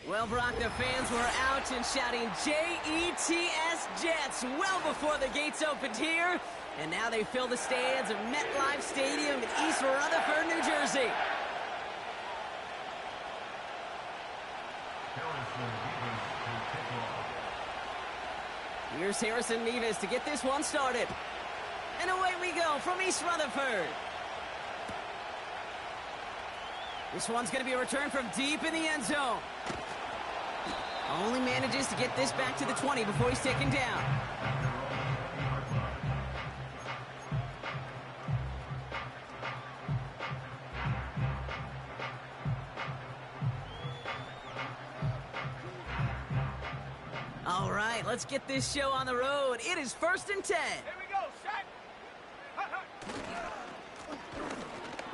Well, Brock, the fans were out and shouting J-E-T-S Jets well before the gates opened here. And now they fill the stands of MetLife Stadium in East Rutherford, New Jersey. Here's Harrison Nevis to get this one started. And away we go from East Rutherford. This one's going to be a return from deep in the end zone. Only manages to get this back to the 20 before he's taken down. All right, let's get this show on the road. It is 1st and 10. Here we go, set.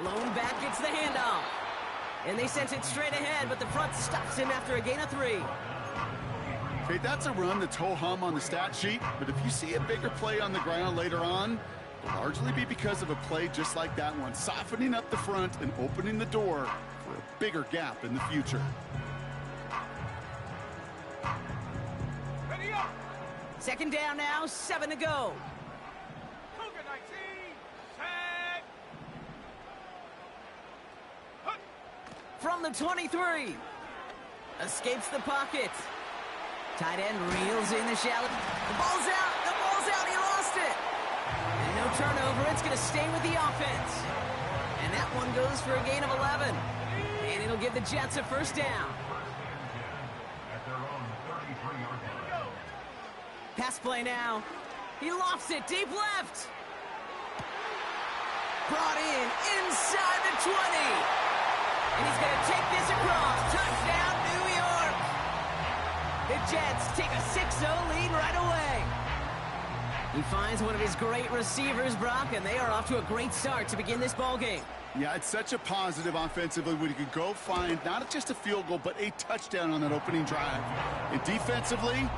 Lone back gets the handoff. And they sent it straight ahead, but the front stops him after a gain of 3. Okay, that's a run that's ho-hum on the stat sheet, but if you see a bigger play on the ground later on, it'll largely be because of a play just like that one, softening up the front and opening the door for a bigger gap in the future. Ready up. 2nd down now, 7 to go. Cougar 19, set. Hut. From the 23. Escapes the pocket. Tight end reels in the shallow. The ball's out. The ball's out. He lost it. And no turnover. It's going to stay with the offense. And that one goes for a gain of 11. And it'll give the Jets a 1st down. Pass play now. He lofts it deep left. Brought in inside the 20. And he's going to take this across. Touchdown, New York. The Jets take a 6-0 lead right away. He finds one of his great receivers, Brock, and they are off to a great start to begin this ball game. Yeah, it's such a positive offensively when you can go find not just a field goal, but a touchdown on that opening drive. And defensively,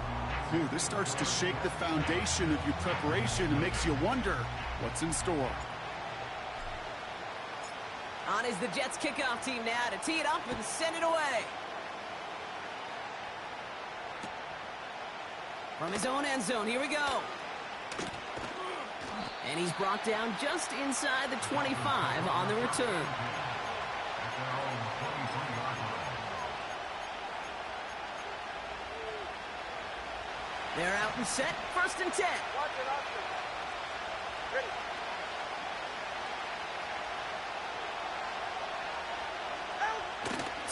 this starts to shake the foundation of your preparation and makes you wonder what's in store. On is the Jets kickoff team now to tee it up and send it away. From his own end zone, here we go. And he's brought down just inside the 25 on the return. They're out and set, 1st and 10. Watch it, Austin. Ready.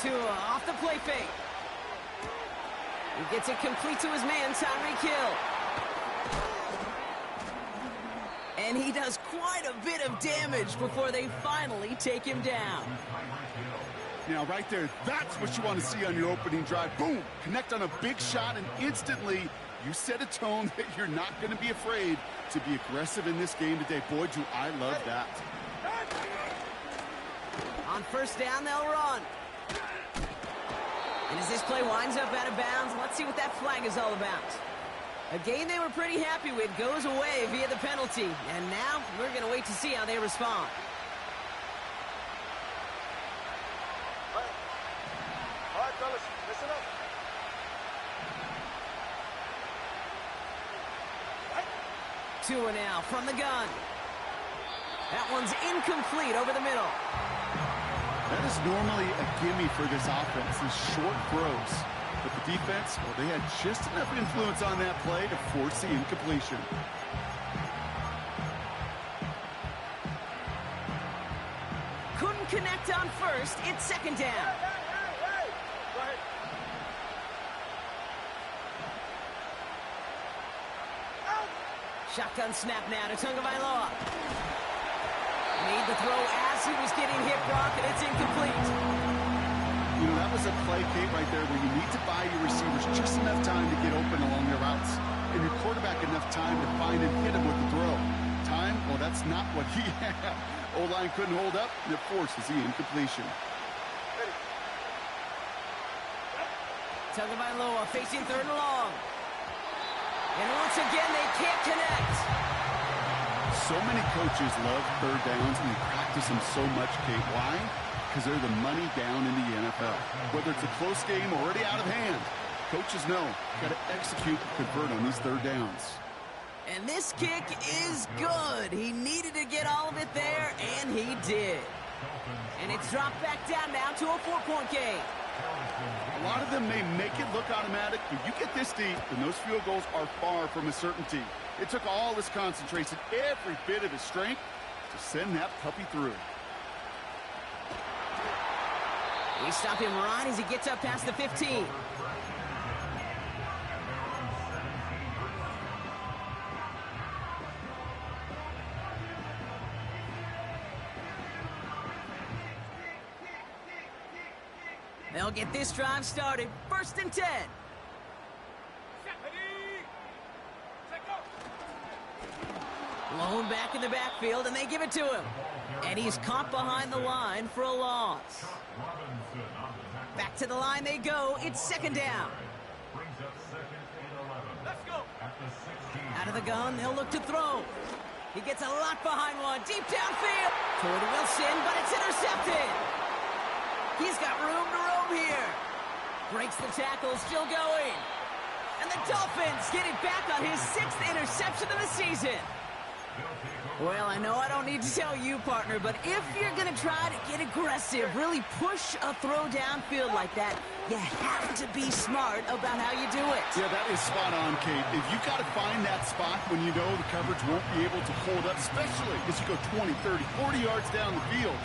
Tua off the play fake. He gets it complete to his man, Tyreek Hill. And he does quite a bit of damage before they finally take him down. Now, right there, that's what you want to see on your opening drive. Boom! Connect on a big shot, and instantly you set a tone that you're not going to be afraid to be aggressive in this game today. Boy, do I love that. On 1st down, they'll run. And as this play winds up out of bounds, let's see what that flag is all about. A game they were pretty happy with goes away via the penalty. And now we're going to wait to see how they respond. All right, fellas, listen up. Tua now from the gun. That one's incomplete over the middle. That is normally a gimme for this offense, these short throws. But the defense, well, they had just enough influence on that play to force the incompletion. Couldn't connect on 1st. It's 2nd down. Hey. Go ahead. Shotgun snap now to Tagovailoa. Made the throw as he was getting hit, Brock, and it's incomplete. You know, that was a play, Kate, right there where you need to buy your receivers just enough time to get open along their routes. And your quarterback enough time to find and hit him with the throw. Time? Well, that's not what he had. O-line couldn't hold up, and it forces the incompletion. Tagovailoa facing 3rd and long. And once again, they can't connect. So many coaches love 3rd downs, and they practice them so much, Kate. Why? Because they're the money down in the NFL. Whether it's a close game already out of hand, coaches know got to execute and convert on these third downs. And this kick is good. He needed to get all of it there, and he did. And it's dropped back down now to a 4-point game. A lot of them may make it look automatic, but you get this deep, and those field goals are far from a certainty. It took all his concentration, every bit of his strength, to send that puppy through. We stop him right as he gets up past the 15. They'll get this drive started. 1st and 10. Blown back in the backfield, and they give it to him. And he's caught behind the line for a loss. Back to the line they go. It's 2nd down. Let's go. Out of the gun, they'll look to throw. He gets a lot behind one. Deep downfield. Toward Wilson, but it's intercepted. He's got room to roam here. Breaks the tackle, still going. And the Dolphins get it back on his 6th interception of the season. Well, I know I don't need to tell you, partner, but if you're going to try to get aggressive, really push a throw downfield like that, you have to be smart about how you do it. Yeah, that is spot on, Kate. If you've got to find that spot when you know the coverage won't be able to hold up, especially as you go 20, 30, 40 yards down the field.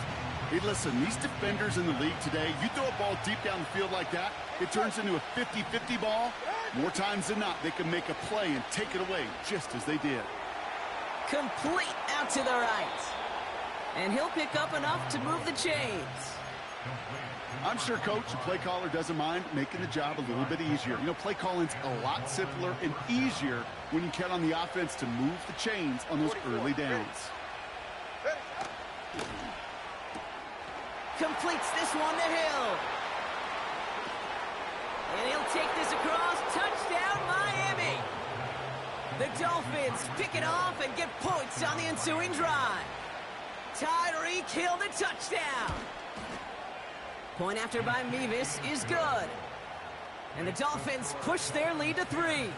Hey, listen, these defenders in the league today, you throw a ball deep down the field like that, it turns into a 50-50 ball. More times than not, they can make a play and take it away just as they did. Complete out to the right. And he'll pick up enough to move the chains. I'm sure coach, the play caller, doesn't mind making the job a little bit easier. You know, play calling's a lot simpler and easier when you count on the offense to move the chains on those early downs. Completes this one to Hill. And he'll take this across. Touchdown, Miami. The Dolphins pick it off and get points on the ensuing drive. Tyreek Hill the touchdown. Point after by Mevis is good. And the Dolphins push their lead to 3.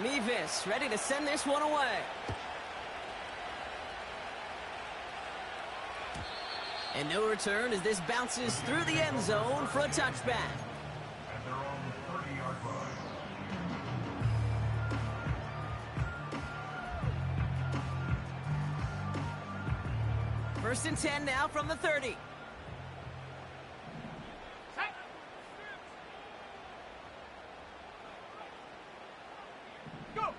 Mevis ready to send this one away. And no return as this bounces through the end zone for a touchback. At their own 30-yard line. 1st and 10 now from the 30. Go.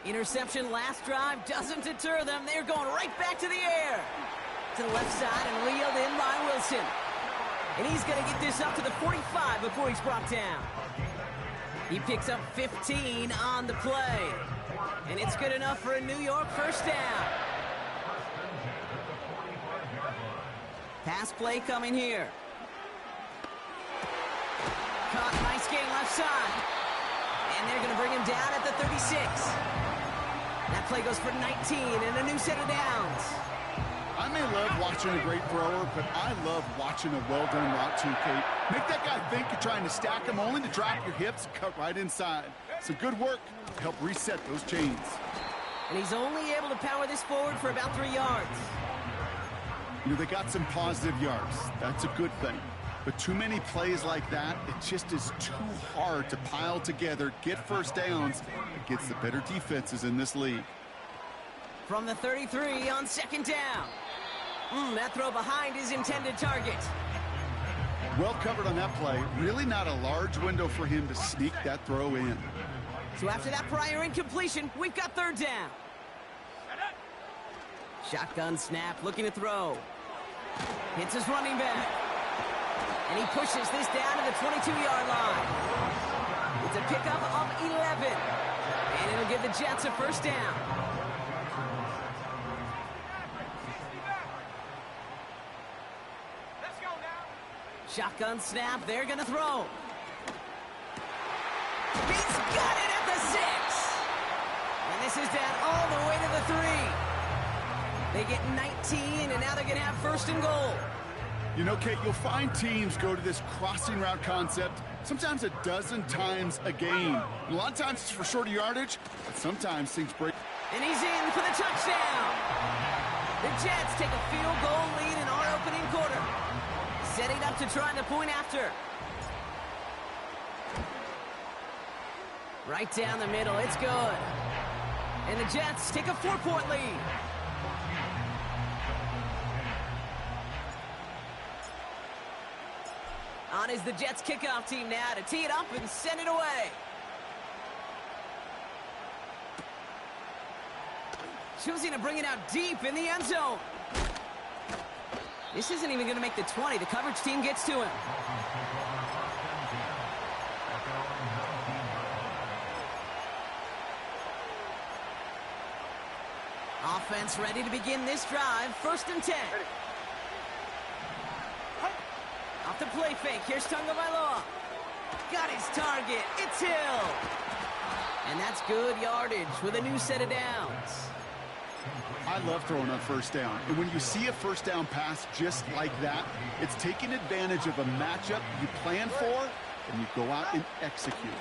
Interception last drive doesn't deter them. They're going right back to the air. To the left side and reeled in by Wilson. And he's going to get this up to the 45 before he's brought down. He picks up 15 on the play. And it's good enough for a New York 1st down. Pass play coming here. Caught, nice game left side. And they're going to bring him down at the 36. That play goes for 19 and a new set of downs. I may love watching a great thrower, but I love watching a well-done route too, Kate. Make that guy think you're trying to stack him, only to drop your hips and cut right inside. So good work to help reset those chains. And he's only able to power this forward for about 3 yards. You know, they got some positive yards. That's a good thing. But too many plays like that, it just is too hard to pile together, get 1st downs against the better defenses in this league. From the 33 on 2nd down. That throw behind his intended target. Well covered on that play. Really not a large window for him to sneak that throw in. So after that prior incompletion, we've got 3rd down. Shotgun snap, looking to throw. Hits his running back. And he pushes this down to the 22-yard line. It's a pickup of 11. And it'll give the Jets a 1st down. Shotgun snap, they're going to throw. He's got it at the 6. And this is down all the way to the 3. They get 19, and now they're going to have first and goal. You know, Kate, you'll find teams go to this crossing route concept sometimes a dozen times a game. And a lot of times it's for shorter yardage, but sometimes things break. And he's in for the touchdown. The Jets take a field goal lead in our opening quarter. Setting up to try the point after. Right down the middle, it's good. And the Jets take a 4-point lead. On is the Jets kickoff team now to tee it up and send it away. Choosing to bring it out deep in the end zone. This isn't even going to make the 20. The coverage team gets to him. Offense ready to begin this drive. 1st and 10. Off the play fake. Here's Tagovailoa. Got his target. It's Hill. And that's good yardage with a new set of downs. I love throwing on 1st down. And when you see a 1st down pass just like that, it's taking advantage of a matchup you plan for, and you go out and execute.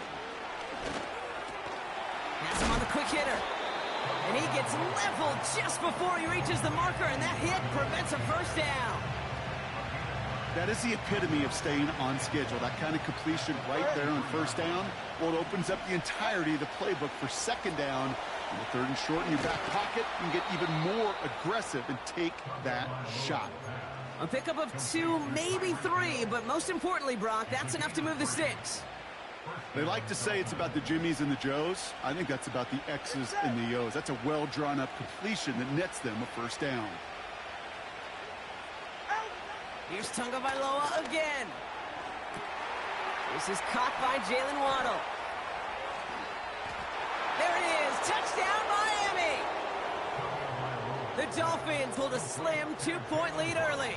Has him on the quick hitter. And he gets leveled just before he reaches the marker, and that hit prevents a 1st down. That is the epitome of staying on schedule. That kind of completion right there on 1st down, well, it opens up the entirety of the playbook for 2nd down. And the 3rd and short in your back pocket, you can get even more aggressive and take that shot. A pickup of 2, maybe 3, but most importantly, Brock, that's enough to move the sticks. They like to say it's about the Jimmies and the Joes. I think that's about the X's and the O's. That's a well-drawn-up completion that nets them a 1st down. Here's Tagovailoa again. This is caught by Jalen Waddle. There it is. Touchdown, Miami. The Dolphins hold a slim 2-point lead early.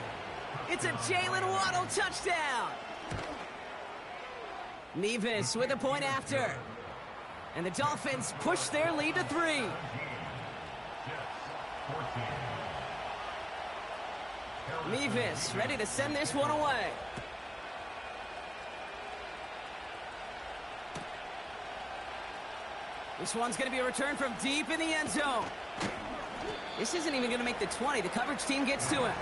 It's a Jalen Waddle touchdown. Nevis with a point after. And the Dolphins push their lead to 3. Nevis ready to send this one away. This one's going to be a return from deep in the end zone. This isn't even going to make the 20. The coverage team gets to him.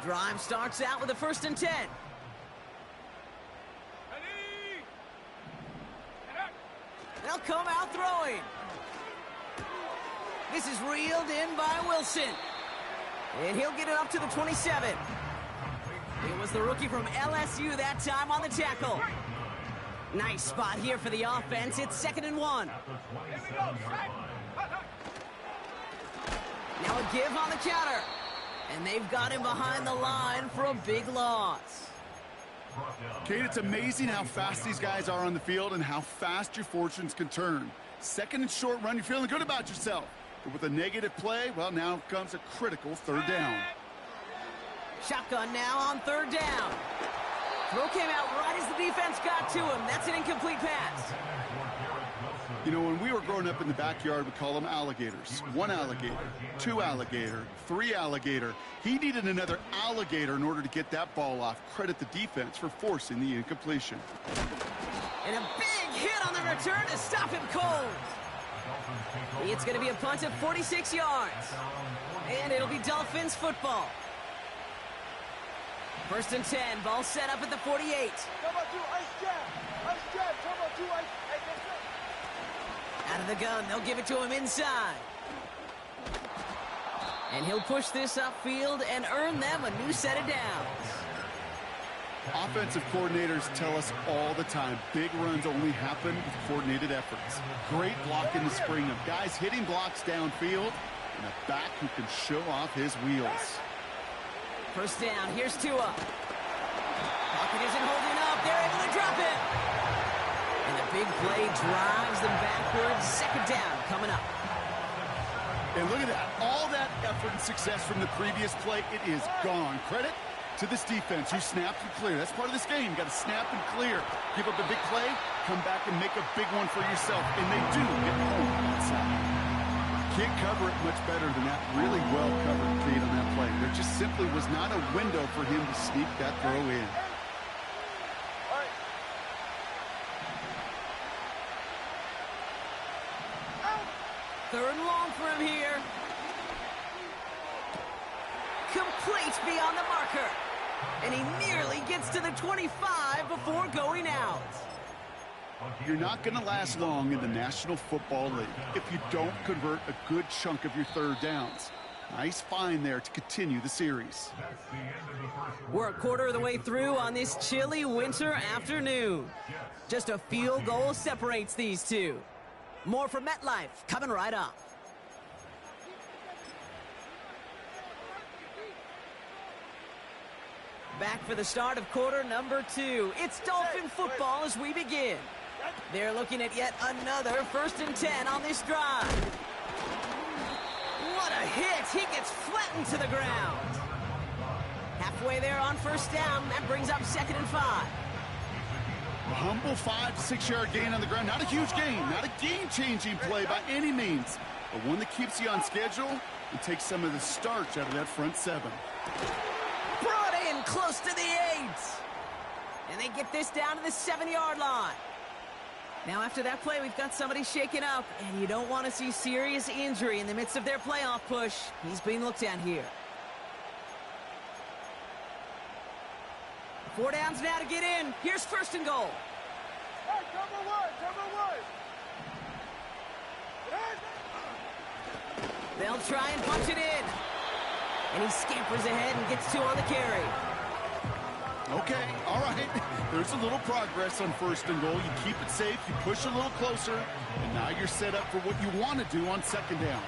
Drive starts out with a 1st and 10. They'll come out throwing. This is reeled in by Wilson. And he'll get it up to the 27. It was the rookie from LSU that time on the tackle. Nice spot here for the offense. It's 2nd and 1. Now a give on the counter. And they've got him behind the line for a big loss. Kate, it's amazing how fast these guys are on the field and how fast your fortunes can turn. 2nd and short run, you're feeling good about yourself. But with a negative play, well, now comes a critical 3rd down. Shotgun now on 3rd down. Throw came out right as the defense got to him. That's an incomplete pass. You know, when we were growing up in the backyard, we call them alligators. 1 alligator, 2 alligator, 3 alligator. He needed another alligator in order to get that ball off. Credit the defense for forcing the incompletion. And a big hit on the return to stop him cold. It's going to be a punt of 46 yards. And it'll be Dolphins football. 1st and 10, ball set up at the 48. Out of the gun, they'll give it to him inside. And he'll push this upfield and earn them a new set of downs. Offensive coordinators tell us all the time, big runs only happen with coordinated efforts. Great block in the spring of guys hitting blocks downfield and a back who can show off his wheels. 1st down, here's Tua. Pocket isn't holding up, they're able to drop it. And the big play drives them backwards. 2nd down coming up. And look at that. All that effort and success from the previous play, it is gone. Credit to this defense who snapped and clear. That's part of this game. You got to snap and clear. Give up a big play, come back and make a big one for yourself. And they do get home on that side. Can't cover it much better than that. Really well covered, Pete, on that play. There just simply was not a window for him to sneak that throw in. All right. Third and long for him here. Complete beyond the marker. And he nearly gets to the 25 before going out. You're not going to last long in the National Football League if you don't convert a good chunk of your third downs. Nice find there to continue the series. We're a quarter of the way through on this chilly winter afternoon. Just a field goal separates these two. More from MetLife coming right up. Back for the start of quarter number 2. It's Dolphin football as we begin. They're looking at yet another 1st and 10 on this drive. What a hit! He gets flattened to the ground. Halfway there on 1st down. That brings up 2nd and 5. A humble 5 to 6 yard gain on the ground. Not a huge gain, not a game-changing play by any means, but one that keeps you on schedule and takes some of the starch out of that front 7. Brought in close to the 8. And they get this down to the 7-yard line. Now after that play, we've got somebody shaken up, and you don't want to see serious injury in the midst of their playoff push. He's being looked at here. 4 downs now to get in. Here's 1st and goal. Hey, cover one. They'll try and punch it in. And he scampers ahead and gets 2 on the carry. Okay, all right. There's a little progress on 1st and goal. You keep it safe, you push a little closer, and now you're set up for what you want to do on 2nd down.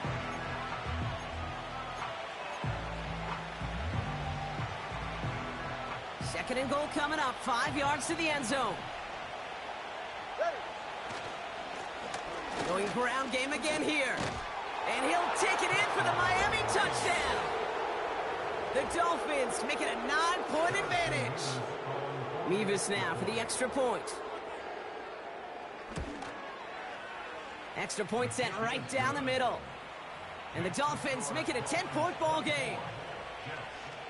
Second and goal coming up, 5 yards to the end zone. Going ground game again here. And he'll take it in for the Miami touchdown. The Dolphins make it a 9-point advantage. Mevis now for the extra point. Extra point sent right down the middle. And the Dolphins make it a 10-point ball game. Jets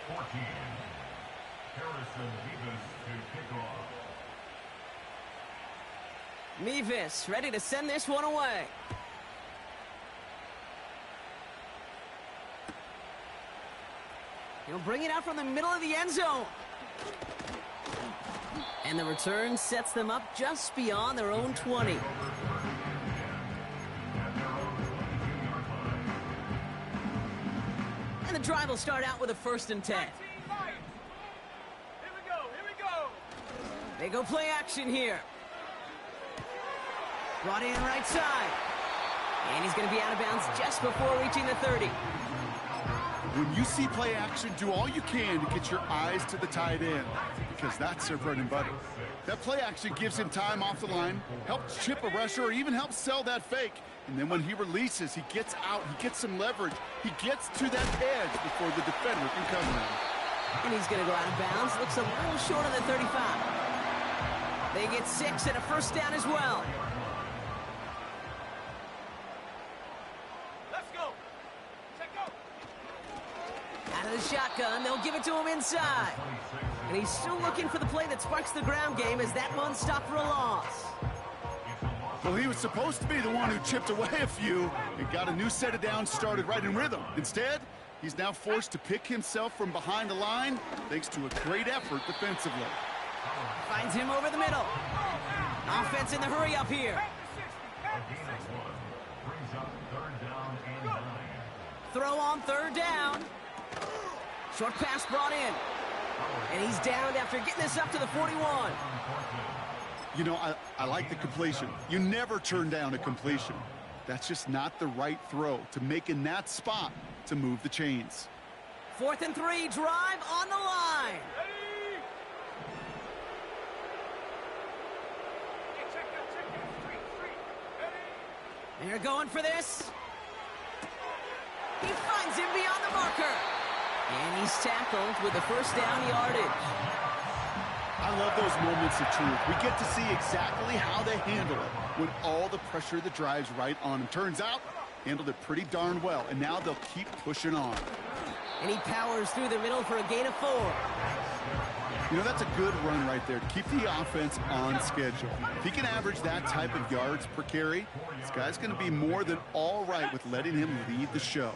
14. Harrison Mevis to kick off. Mevis ready to send this one away. He'll bring it out from the middle of the end zone. And the return sets them up just beyond their own 20. And the drive will start out with a 1st and 10. Here we go. They go play action here. Brought in right side. And he's going to be out of bounds just before reaching the 30. When you see play action, do all you can to get your eyes to the tight end, because that's their bread and butter. That play action gives him time off the line, helps chip a rusher, or even helps sell that fake. And then when he releases, he gets out, he gets some leverage, he gets to that edge before the defender can cover him. And he's going to go out of bounds. Looks a little short of the 35. They get 6 and a 1st down as well. Out of the shotgun, they'll give it to him inside. And he's still looking for the play that sparks the ground game as that one stopped for a loss. Well, he was supposed to be the one who chipped away a few and got a new set of downs started right in rhythm. Instead, he's now forced to pick himself from behind the line thanks to a great effort defensively. Finds him over the middle. Offense in the hurry up here. Throw on 3rd down. Short pass brought in. And he's downed after getting this up to the 41. You know, I like the completion. You never turn down a completion. That's just not the right throw to make in that spot to move the chains. 4th and 3, drive on the line. They're going for this. He finds him beyond the marker. And he's tackled with the first down yardage. I love those moments of truth. We get to see exactly how they handle it when all the pressure that drives right on them. Turns out, handled it pretty darn well, and now they'll keep pushing on. And he powers through the middle for a gain of 4. You know, that's a good run right there to keep the offense on schedule. If he can average that type of yards per carry, this guy's going to be more than all right with letting him lead the show.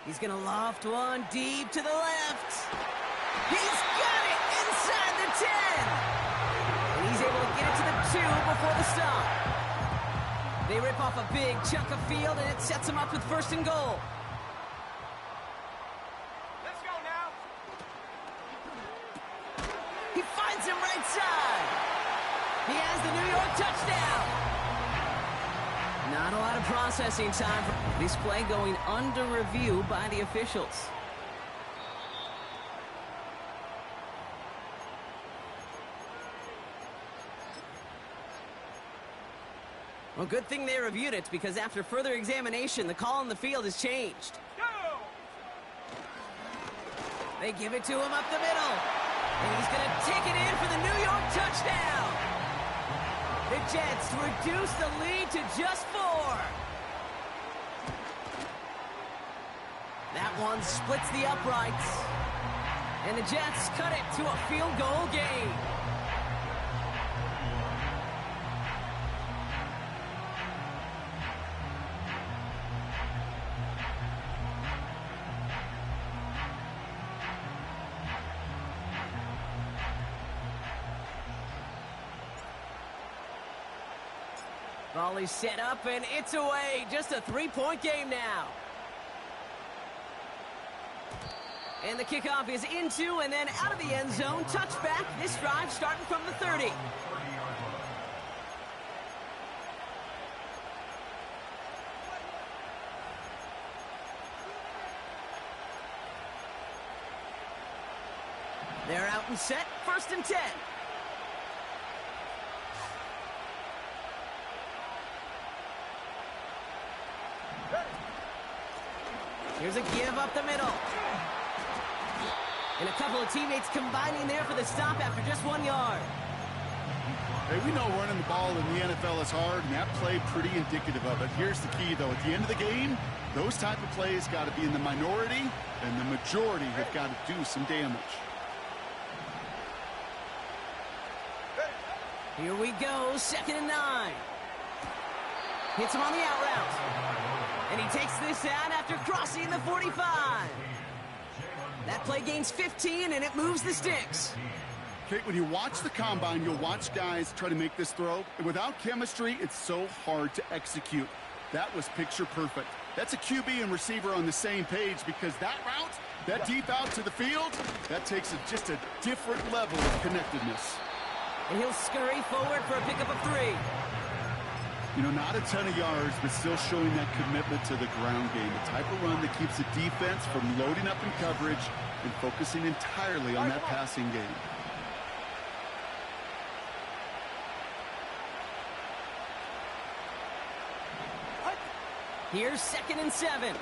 He's going to loft one deep to the left. He's got it inside the 10. And he's able to get it to the 2 before the stop. They rip off a big chunk of field, and it sets him up with 1st and goal. Let's go now. He finds him right side. He has the New York touchdown. Not a lot of processing time for this play going under review by the officials. Well, good thing they reviewed it, because after further examination, the call on the field has changed. Go! They give it to him up the middle. And he's going to take it in for the New York touchdown. The Jets reduce the lead to just 4. That one splits the uprights. And the Jets cut it to a field goal game. Volley set up, and it's away. Just a 3-point game now. And the kickoff is into and then out of the end zone. Touchback. This drive starting from the 30. They're out and set. 1st and 10. Here's a give up the middle. And a couple of teammates combining there for the stop after just 1 yard. Hey, we know running the ball in the NFL is hard, and that play pretty indicative of it. Here's the key, though. At the end of the game, those type of plays got to be in the minority, and the majority have got to do some damage. Here we go, 2nd and 9. Hits him on the out route. And he takes this out after crossing the 45. That play gains 15, and it moves the sticks. Kate, when you watch the combine, you'll watch guys try to make this throw. And without chemistry, it's so hard to execute. That was picture perfect. That's a QB and receiver on the same page, because that route, that deep out to the field, that takes just a different level of connectedness. And he'll scurry forward for a pickup of 3. You know, not a ton of yards, but still showing that commitment to the ground game. The type of run that keeps the defense from loading up in coverage and focusing entirely on that passing game. Here's 2nd and 7.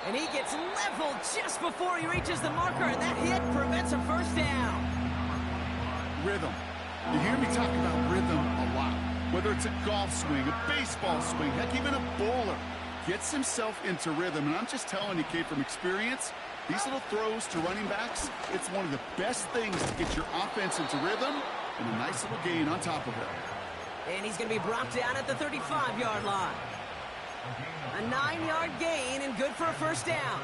And he gets leveled just before he reaches the marker, and that hit prevents a 1st down. Rhythm. You hear me talk about rhythm a lot. Whether it's a golf swing, a baseball swing, heck, even a bowler gets himself into rhythm. And I'm just telling you, Kate, from experience, these little throws to running backs, it's one of the best things to get your offense into rhythm and a nice little gain on top of it. And he's going to be brought down at the 35-yard line. A 9-yard gain and good for a 1st down.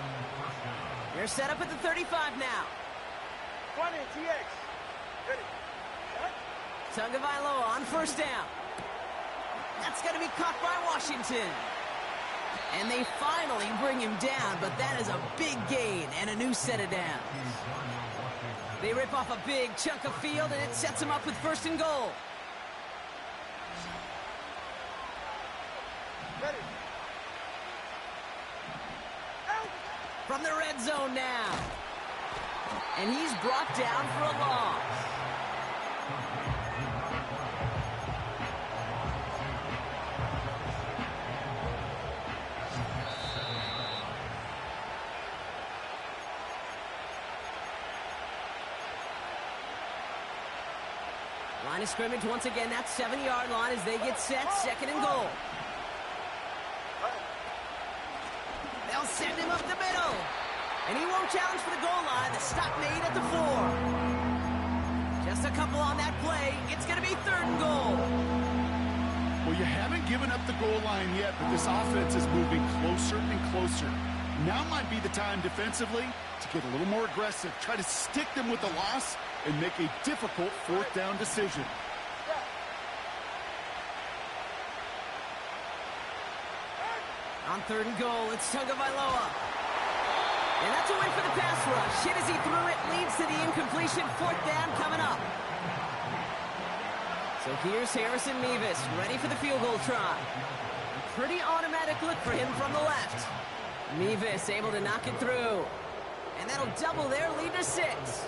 They're set up at the 35 now. 20, TX. Ready. Tagovailoa on 1st down. That's going to be caught by Washington. And they finally bring him down, but that is a big gain and a new set of downs. They rip off a big chunk of field, and it sets him up with 1st and goal. Ready. Out. From the red zone now. And he's brought down for a loss. of scrimmage once again. That 7-yard line as they get set. 2nd and goal. They'll send him up the middle. And he won't challenge for the goal line. The stop made at the 4. Just a couple on that play. It's going to be 3rd and goal. Well, you haven't given up the goal line yet, but this offense is moving closer and closer. Now might be the time defensively to get a little more aggressive, try to stick them with the loss, and make a difficult 4th down decision. On 3rd and goal, it's Tagovailoa. And that's a win for the pass rush. Hit as he threw it, leads to the incompletion. 4th down coming up. So here's Harrison Mevis, ready for the field goal try. A pretty automatic look for him from the left. Mevis able to knock it through. And that'll double their lead to 6.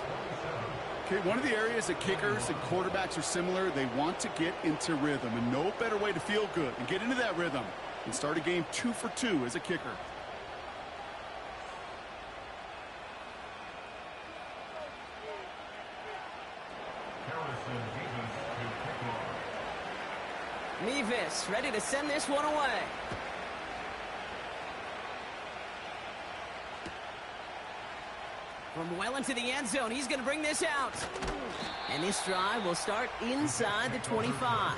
Okay, one of the areas that kickers and quarterbacks are similar, they want to get into rhythm. And no better way to feel good and get into that rhythm and start a game 2 for 2 as a kicker. Mevis ready to send this one away. From well into the end zone, he's going to bring this out. And this drive will start inside the 25.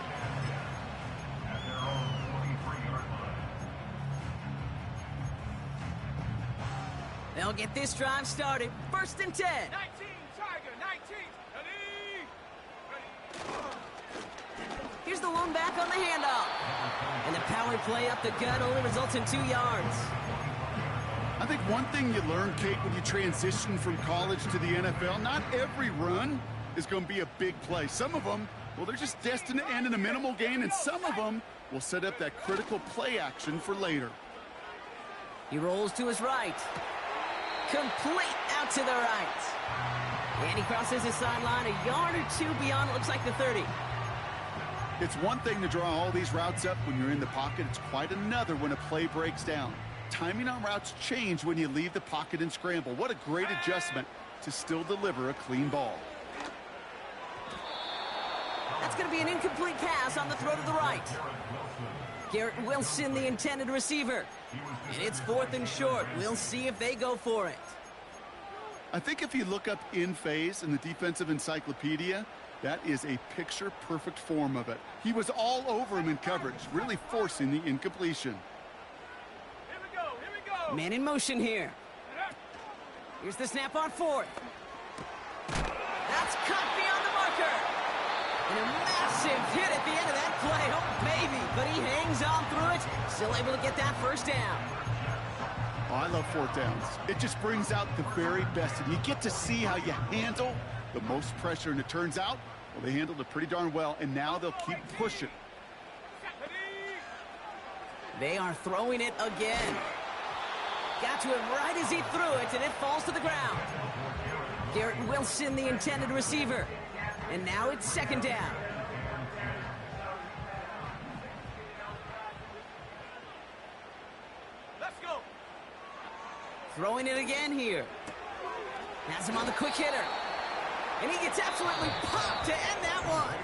They'll get this drive started. 1st and 10. 19, Tiger, 19. Ready? Here's the lone back on the handoff. And the power play up the gut only results in 2 yards. I think one thing you learn, Kate, when you transition from college to the NFL, not every run is going to be a big play. Some of them, well, they're just destined to end in a minimal gain, and some of them will set up that critical play action for later. He rolls to his right. Complete out to the right. And he crosses the sideline a yard or 2 beyond, it looks like the 30. It's one thing to draw all these routes up when you're in the pocket. It's quite another when a play breaks down. Timing on routes change when you leave the pocket and scramble. What a great adjustment to still deliver a clean ball. That's going to be an incomplete pass on the throw to the right. Garrett Wilson, the intended receiver. And it's 4th and short. We'll see if they go for it. I think if you look up in phase in the defensive encyclopedia, that is a picture-perfect form of it. He was all over him in coverage, really forcing the incompletion. Here we go, here we go. Man in motion here. Here's the snap on 4th. That's cut beyond the marker. And a massive hit at the end of that play. Oh, baby. But he hangs on through it. Still able to get that 1st down. Oh, I love 4th downs. It just brings out the very best. And you get to see how you handle the most pressure. And it turns out, well, they handled it pretty darn well. And now they'll keep pushing. They are throwing it again. Got to him right as he threw it, and it falls to the ground. Garrett Wilson, the intended receiver. And now it's 2nd down. Let's go. Throwing it again here. Has him on the quick hitter. And he gets absolutely popped to end that one.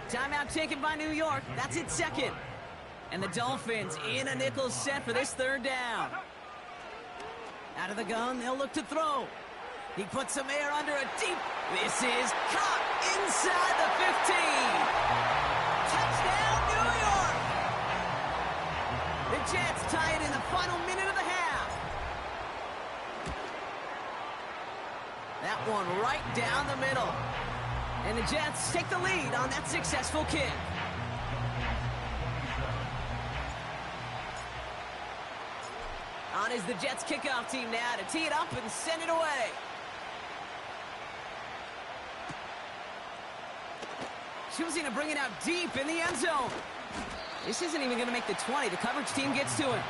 Timeout taken by New York. That's its 2nd. And the Dolphins in a nickel set for this 3rd down. Out of the gun, they'll look to throw. He puts some air under a deep. This is caught inside the 15. Touchdown, New York! The Jets tie it in the final minute of the half. That one right down the middle. And the Jets take the lead on that successful kick. On is the Jets kickoff team now to tee it up and send it away. Choosing to bring it out deep in the end zone. This isn't even going to make the 20. The coverage team gets to him.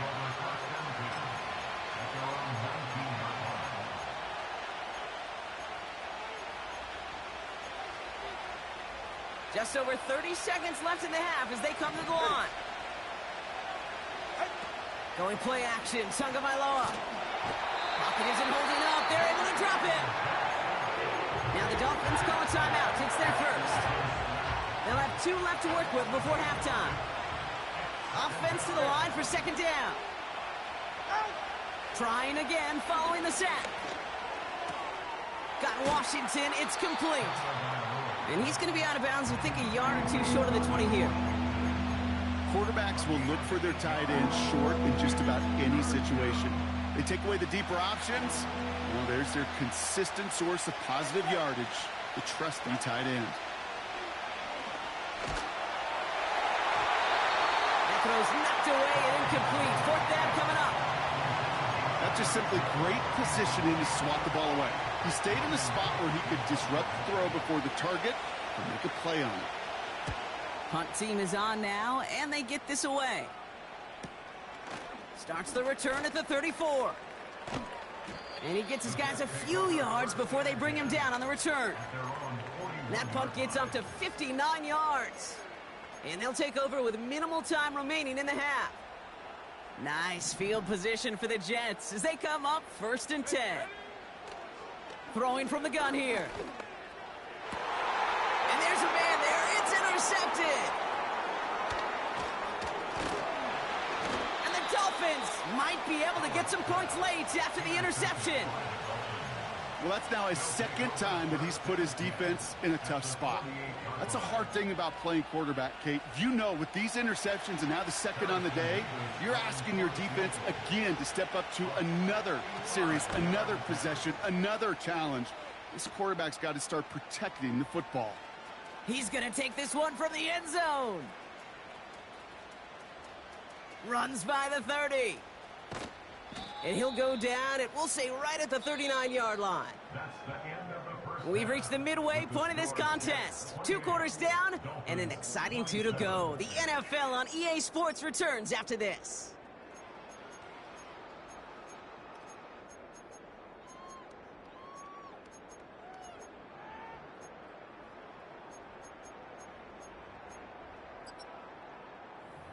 Just over 30 seconds left in the half as they come to the line. Going play action, Tagovailoa. Pocket isn't holding up. They're able to drop it. Now the Dolphins call a timeout. It's their first. They'll have 2 left to work with before halftime. Offense to the line for second down. Trying again following the sack. Got Washington. It's complete. And he's going to be out of bounds, I think, a yard or 2 short of the 20 here. Quarterbacks will look for their tight end short in just about any situation. They take away the deeper options. Well, there's their consistent source of positive yardage, the trusting tight end. That throw's knocked away and incomplete. Fourth down coming up. That's just simply great positioning to swat the ball away. He stayed in a spot where he could disrupt the throw before the target and make a play on it. Punt team is on now, and they get this away. Starts the return at the 34. And he gets his guys a few yards before they bring him down on the return. And that punt gets up to 59 yards. And they'll take over with minimal time remaining in the half. Nice field position for the Jets as they come up 1st and 10. Throwing from the gun here. And there's a man there. It's intercepted. And the Dolphins might be able to get some points late after the interception. Well, that's now his 2nd time that he's put his defense in a tough spot. That's a hard thing about playing quarterback, Kate. You know, with these interceptions and now the 2nd on the day, you're asking your defense again to step up to another series, another possession, another challenge. This quarterback's got to start protecting the football. He's going to take this one from the end zone. Runs by the 30. And he'll go down, and we'll say right at the 39-yard line. We've reached the midway point of this contest. 2 quarters down, and an exciting 2 to go. The NFL on EA Sports returns after this.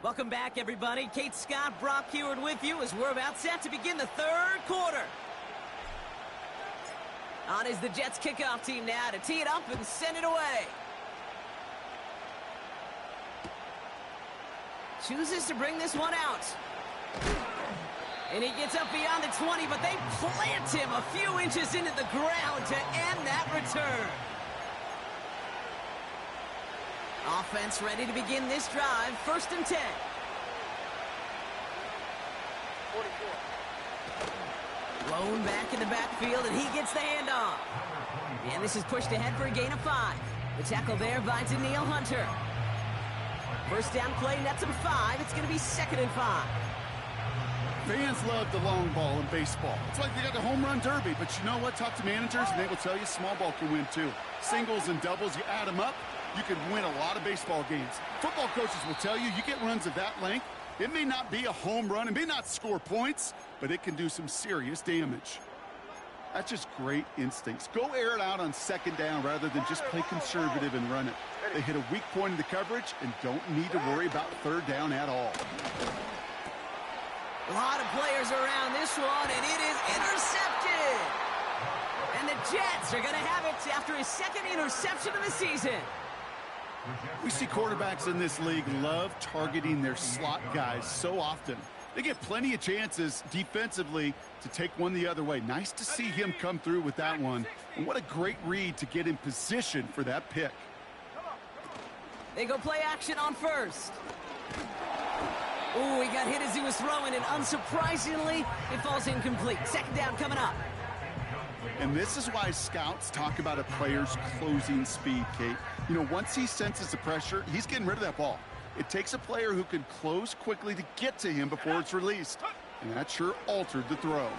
Welcome back, everybody. Kate Scott, Brock Heward with you as we're about set to begin the 3rd quarter. On is the Jets kickoff team now to tee it up and send it away. Chooses to bring this one out. And he gets up beyond the 20, but they plant him a few inches into the ground to end that return. Offense ready to begin this drive. 1st and 10. 44. Blown back in the backfield, and he gets the handoff. And this is pushed ahead for a gain of 5. The tackle there by Danielle Hunter. 1st down play, nets him 5. It's going to be 2nd and 5. Fans love the long ball in baseball. It's like they got the home run derby, but you know what? Talk to managers, and they will tell you small ball can win too. Singles and doubles, you add them up, you can win a lot of baseball games. Football coaches will tell you, you get runs of that length, it may not be a home run, it may not score points, but it can do some serious damage. That's just great instincts. Go air it out on 2nd down rather than just play conservative and run it. They hit a weak point in the coverage and don't need to worry about 3rd down at all. A lot of players around this one, and it is intercepted. And the Jets are going to have it after his 2nd interception of the season. We see quarterbacks in this league love targeting their slot guys so often. They get plenty of chances defensively to take one the other way. Nice to see him come through with that one. And what a great read to get in position for that pick. They go play action on 1st. Ooh, he got hit as he was throwing, and unsurprisingly, it falls incomplete. 2nd down coming up. And this is why scouts talk about a player's closing speed, Kate. You know, once he senses the pressure, he's getting rid of that ball. It takes a player who can close quickly to get to him before it's released. And that sure altered the throw.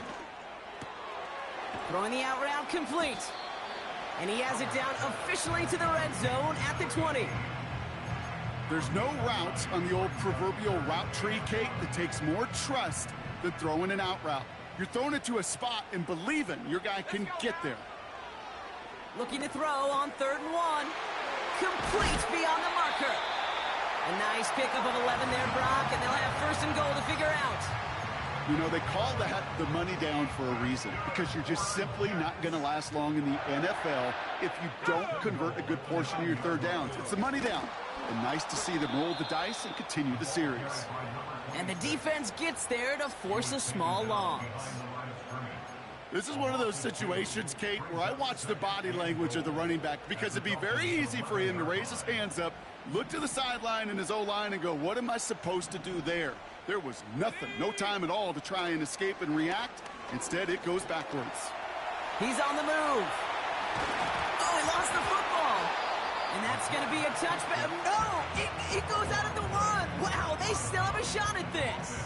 Throwing the out route complete. And he has it down officially to the red zone at the 20. There's no routes on the old proverbial route tree, Kate, that takes more trust than throwing an out route. You're throwing it to a spot and believing your guy can get there. Looking to throw on 3rd and 1. Complete beyond the marker. A nice pickup of 11 there, Brock, and they'll have 1st and goal to figure out. You know, they call that the money down for a reason, because you're just simply not going to last long in the NFL if you don't convert a good portion of your third downs. It's the money down. And nice to see them roll the dice and continue the series. And the defense gets there to force a small loss. This is one of those situations, Kate, where I watch the body language of the running back, because it'd be very easy for him to raise his hands up, look to the sideline in his O-line and go, what am I supposed to do there? There was nothing, no time at all to try and escape and react. Instead, it goes backwards. He's on the move. Oh, he lost the football. And that's going to be a touchback. No, it goes out at the one. Wow, they still have a shot at this.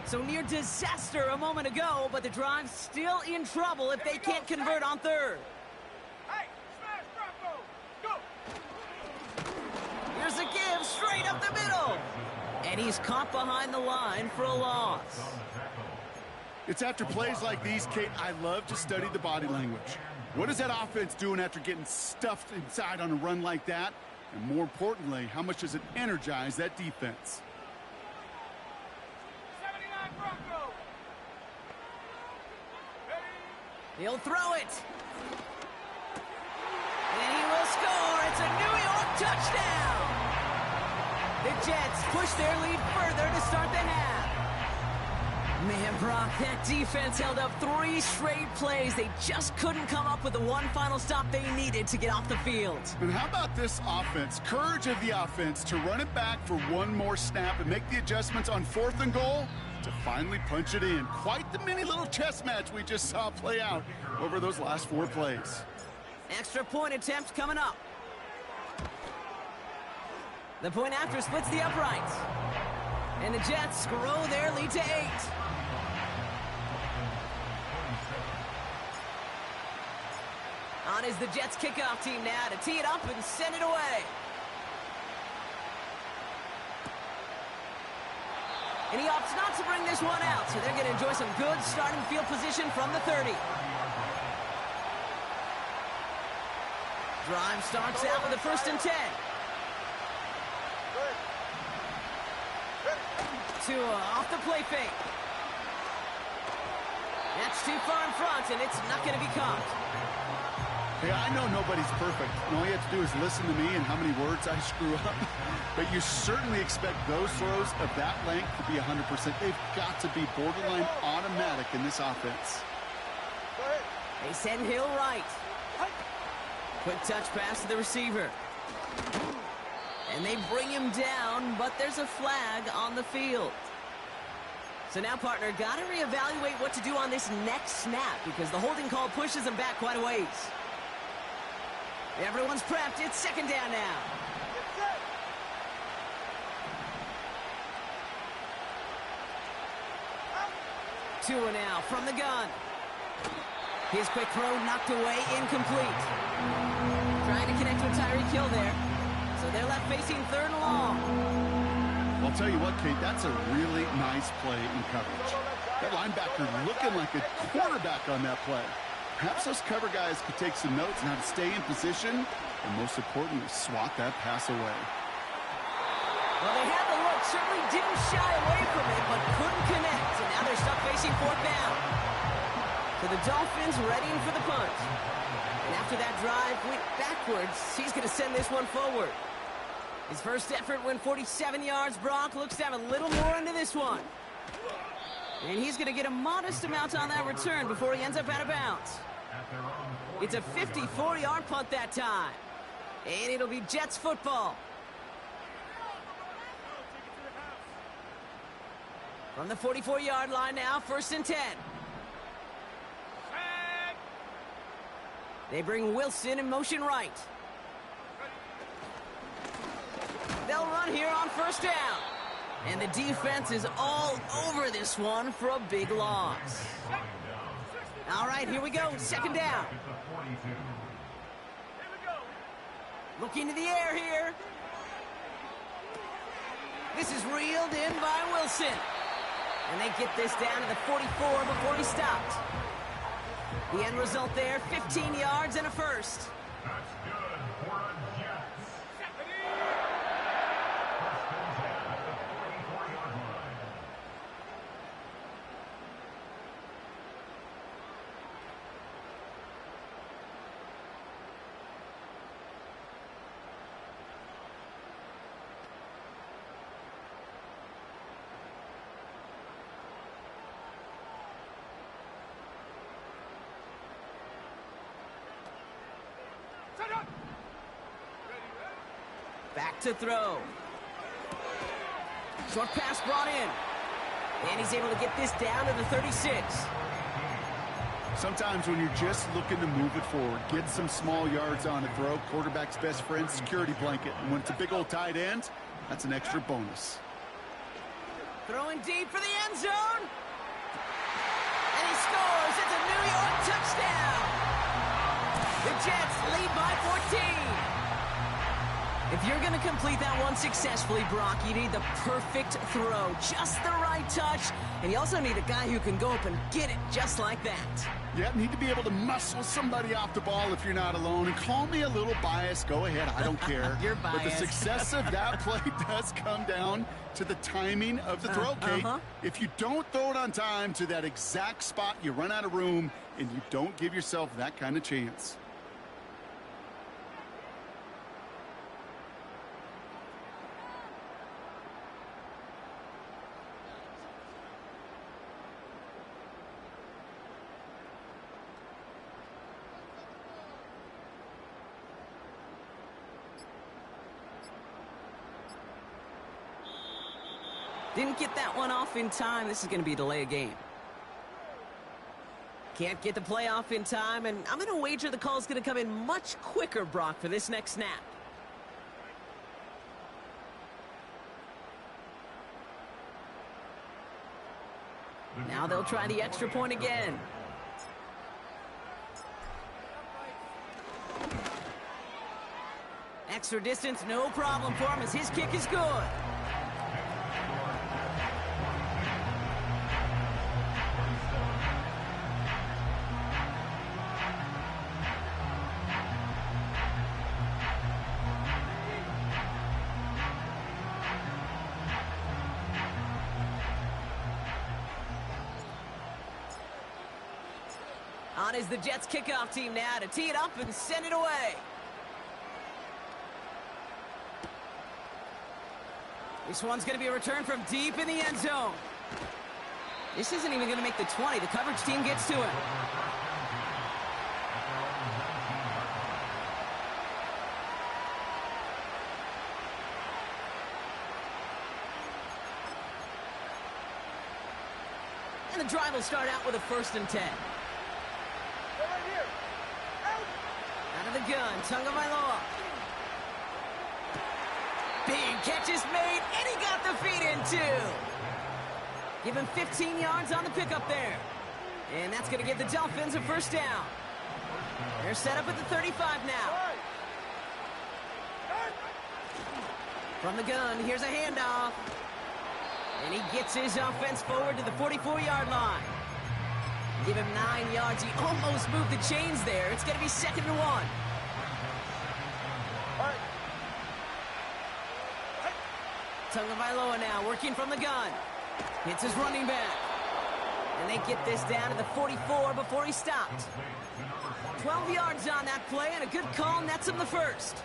So near disaster a moment ago, but the drive's still in trouble if they can't convert on third. Hey, smash Bronco! Go! Here's a give straight up the middle. And he's caught behind the line for a loss. It's after plays like these, Kate, I love to study the body language. What is that offense doing after getting stuffed inside on a run like that? And more importantly, how much does it energize that defense? 79 Bronco! Ready? He'll throw it. And he will score. It's a New York touchdown. The Jets push their lead further to start the half. Man, Brock, that defense held up 3 straight plays. They just couldn't come up with the one final stop they needed to get off the field. And how about this offense? Courage of the offense to run it back for one more snap and make the adjustments on 4th and goal to finally punch it in. Quite the mini little chess match we just saw play out over those last 4 plays. Extra point attempt coming up. The point after splits the uprights. And the Jets grow their lead to 8. On is the Jets kickoff team now to tee it up and send it away. And he opts not to bring this one out, so they're going to enjoy some good starting field position from the 30. Drive starts out with a 1st and 10. Tua off the play fake. That's too far in front, and it's not going to be caught. Hey, I know nobody's perfect. And all you have to do is listen to me and how many words I screw up. But you certainly expect those throws of that length to be 100%. They've got to be borderline automatic in this offense. They send Hill right. Quick touch pass to the receiver. And they bring him down, but there's a flag on the field. So now, partner, got to reevaluate what to do on this next snap because the holding call pushes him back quite a ways. Everyone's prepped. It's 2nd down now. Tua now from the gun. His quick throw knocked away, incomplete. Trying to connect with Tyreek Hill there. So they're left facing 3rd and long. I'll tell you what, Kate, that's a really nice play in coverage. That linebacker looking like a quarterback on that play. Perhaps those cover guys could take some notes on how to stay in position and, most importantly, swat that pass away. Well, they had the look, certainly didn't shy away from it, but couldn't connect. And now they're stuck facing 4th down. So the Dolphins readying for the punt. And after that drive went backwards, he's going to send this one forward. His first effort went 47 yards. Brock looks to have a little more into this one. And he's going to get a modest amount on that return before he ends up out of bounds. It's a 54-yard punt that time. And it'll be Jets football. From the 44-yard line now, 1st and 10. They bring Wilson in motion right. They'll run here on 1st down. And the defense is all over this one for a big loss. All right, here we go. 2nd down. Looking to the air here. This is reeled in by Wilson. And they get this down to the 44 before he stopped. The end result there, 15 yards and a 1st. That's good for the Jets. Back to throw. Short pass brought in. And he's able to get this down to the 36. Sometimes when you're just looking to move it forward, get some small yards on a throw, quarterback's best friend, security blanket. And when it's a big old tight end, that's an extra bonus. Throwing deep for the end zone. And he scores. It's a New York touchdown. The Jets lead by 14. If you're going to complete that one successfully, Brock, you need the perfect throw, just the right touch, and you also need a guy who can go up and get it just like that. Yeah, need to be able to muscle somebody off the ball if you're not alone. And call me a little biased. Go ahead. I don't care. You're biased. But the success of that play does come down to the timing of the throw, Kate. If you don't throw it on time to that exact spot, you run out of room, and you don't give yourself that kind of chance. Didn't get that one off in time. This is going to be a delay of game. Can't get the play off in time, and I'm going to wager the call's going to come in much quicker, Brock, for this next snap. Now they'll try the extra point again. Extra distance, no problem for him as his kick is good. On is the Jets kickoff team now to tee it up and send it away. This one's going to be a return from deep in the end zone. This isn't even going to make the 20. The coverage team gets to it. And the drive will start out with a 1st and 10. Out of the gun, Tagovailoa. Big catch is made, and he got the feet in too. Give him 15 yards on the pickup there. And that's going to give the Dolphins a 1st down. They're set up at the 35 now. From the gun, here's a handoff. And he gets his offense forward to the 44-yard line. Give him 9 yards. He almost moved the chains there. It's going to be 2nd and 1. Tagovailoa now working from the gun. Hits his running back. And they get this down to the 44 before he stopped. 12 yards on that play, and a good call nets him the 1st.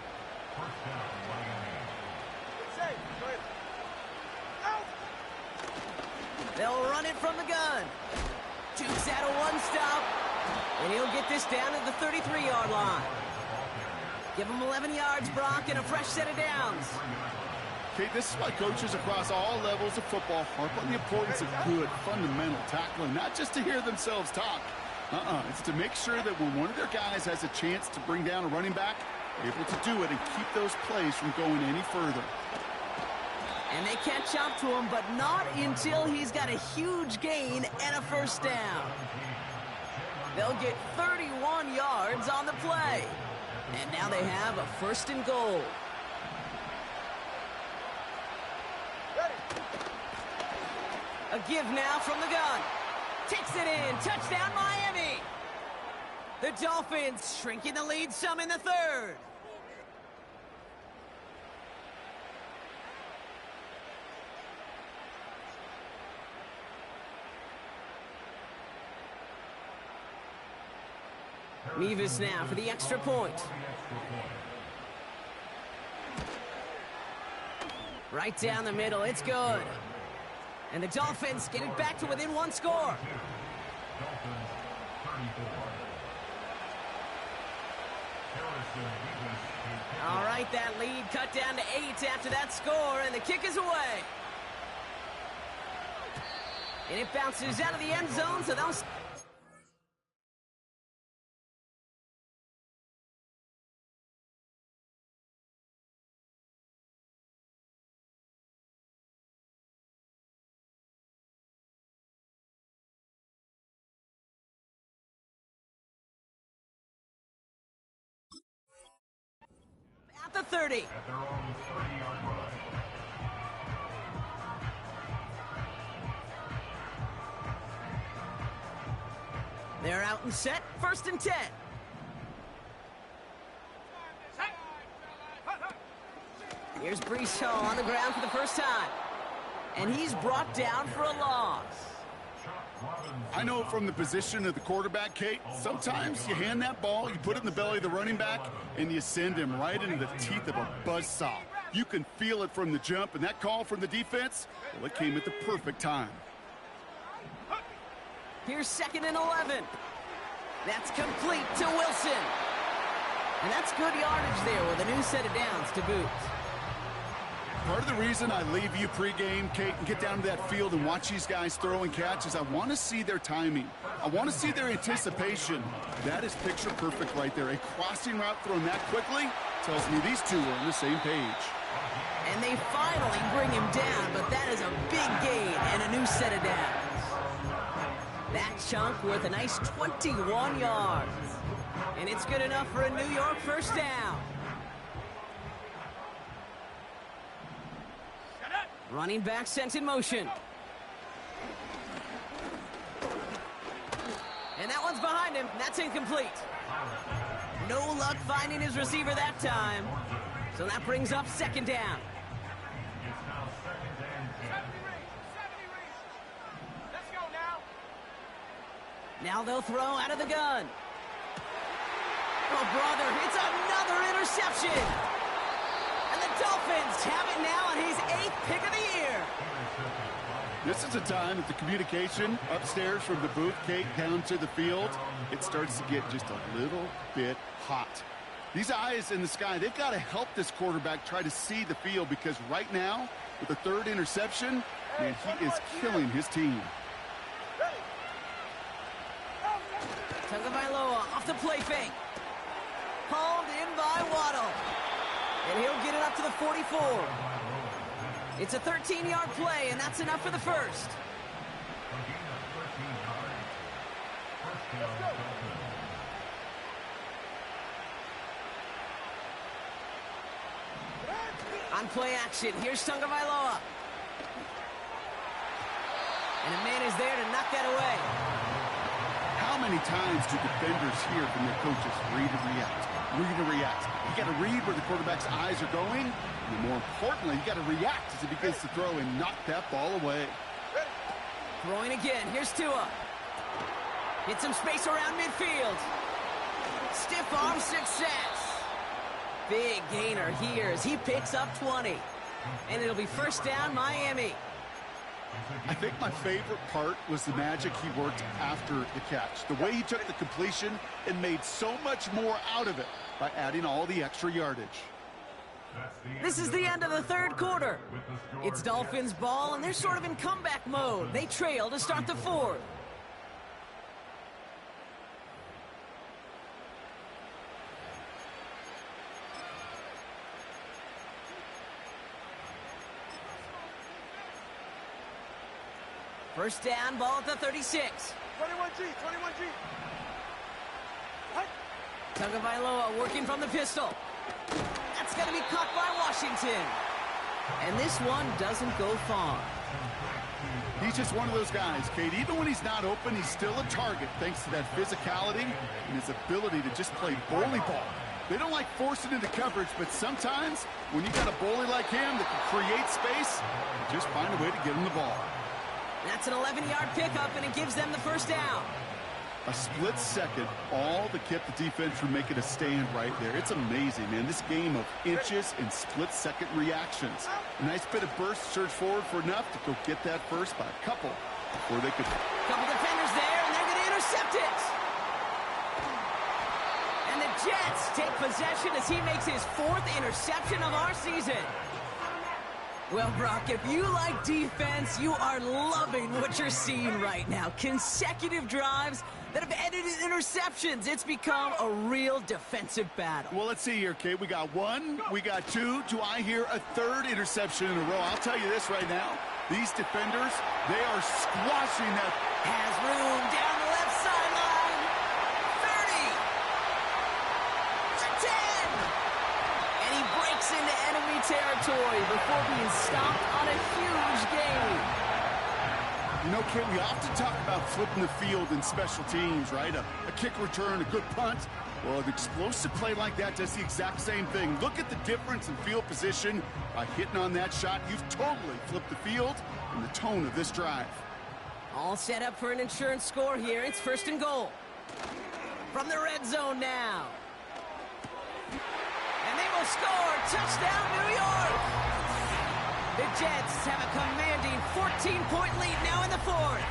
They'll run it from the gun. Jukes out a 1-stop, and he'll get this down to the 33-yard line. Give him 11 yards, Brock, and a fresh set of downs. Okay, this is why coaches across all levels of football harp on the importance of good, fundamental tackling, not just to hear themselves talk. It's to make sure that when one of their guys has a chance to bring down a running back, they're able to do it and keep those plays from going any further. And they catch up to him, but not until he's got a huge gain and a 1st down. They'll get 31 yards on the play. And now they have a 1st and goal. A give now from the gun. Takes it in. Touchdown, Miami. The Dolphins shrinking the lead some in the 3rd. Mevis now for the extra point. Right down the middle. It's good. And the Dolphins get it back to within 1 score. All right, that lead cut down to 8 after that score, and the kick is away. And it bounces out of the end zone, so they'll... At the 30. At their own 30-yard line. They're out and set, 1st and 10. Here's Brees Hall on the ground for the first time. And he's brought down for a loss. I know from the position of the quarterback, Kate, sometimes you hand that ball, you put it in the belly of the running back, and you send him right into the teeth of a buzzsaw. You can feel it from the jump, and that call from the defense, well, it came at the perfect time. Here's 2nd and 11. That's complete to Wilson. And that's good yardage there with a new set of downs to boot. Part of the reason I leave you pregame, Kate, and get down to that field and watch these guys throw and catch is I want to see their timing. I want to see their anticipation. That is picture perfect right there. A crossing route thrown that quickly tells me these two are on the same page. And they finally bring him down, but that is a big gain and a new set of downs. That chunk worth a nice 21 yards. And it's good enough for a New York first down. Running back sent in motion. And that one's behind him. That's incomplete. No luck finding his receiver that time. So that brings up 2nd down. It's now 2nd and 10. 70 reach. Let's go now. Now they'll throw out of the gun. Oh, brother, it's another interception. And the Dolphins have it now on his 8th pick of the year. This is a time that the communication upstairs from the booth, Kate, down to the field, it starts to get just a little bit hot. These eyes in the sky, they've got to help this quarterback try to see the field because right now, with the 3rd interception, man, he is killing his team. Tagovailoa off the play fake. Hauled in by Waddle. And he'll get it up to the 44. It's a 13-yard play, and that's enough for the first. On play action, here's Tagovailoa. And a man is there to knock that away. How many times do defenders hear from their coaches, read and react, read and react? You got to read where the quarterback's eyes are going, and more importantly, you got to react as he begins to throw and knock that ball away. Throwing again, here's Tua. Hit some space around midfield. Stiff arm success. Big gainer here as he picks up 20. And it'll be first down, Miami. I think my favorite part was the magic he worked after the catch. The way he took the completion and made so much more out of it by adding all the extra yardage. This is the end of the 3rd quarter. It's Dolphins ball, and they're sort of in comeback mode. They trail to start the 4th. First down, ball at the 36. 21G, 21G. Tagovailoa working from the pistol. That's going to be caught by Washington. And this one doesn't go far. He's just one of those guys, Kate. Even when he's not open, he's still a target thanks to that physicality and his ability to just play bully ball. They don't like forcing into coverage, but sometimes when you got a bully like him that can create space, you just find a way to get him the ball. That's an 11-yard pickup, and it gives them the first down. A split second, all that kept the defense from making a stand right there. It's amazing, man. This game of inches and split-second reactions. A nice bit of burst, surge forward for enough to go get that first by a couple before they could. Couple defenders there, and they're going to intercept it. And the Jets take possession as he makes his 4th interception of our season. Well, Brock, if you like defense, you are loving what you're seeing right now. Consecutive drives that have ended in interceptions. It's become a real defensive battle. Well, let's see here, Kate. We got 1, we got 2. Do I hear a 3rd interception in a row? I'll tell you this right now. These defenders, they are squashing that. Has room down the left sideline. 30. To 10. And he breaks into enemy territory before being stopped on a huge gain. You know, Kate, we often talk about flipping the field in special teams, right? A kick return, a good punt. Well, an explosive play like that does the exact same thing. Look at the difference in field position. By hitting on that shot, you've totally flipped the field and the tone of this drive. All set up for an insurance score here. It's 1st and goal. From the red zone now. And they will score. Touchdown, New York! The Jets have a commanding 14-point lead now in the 4th.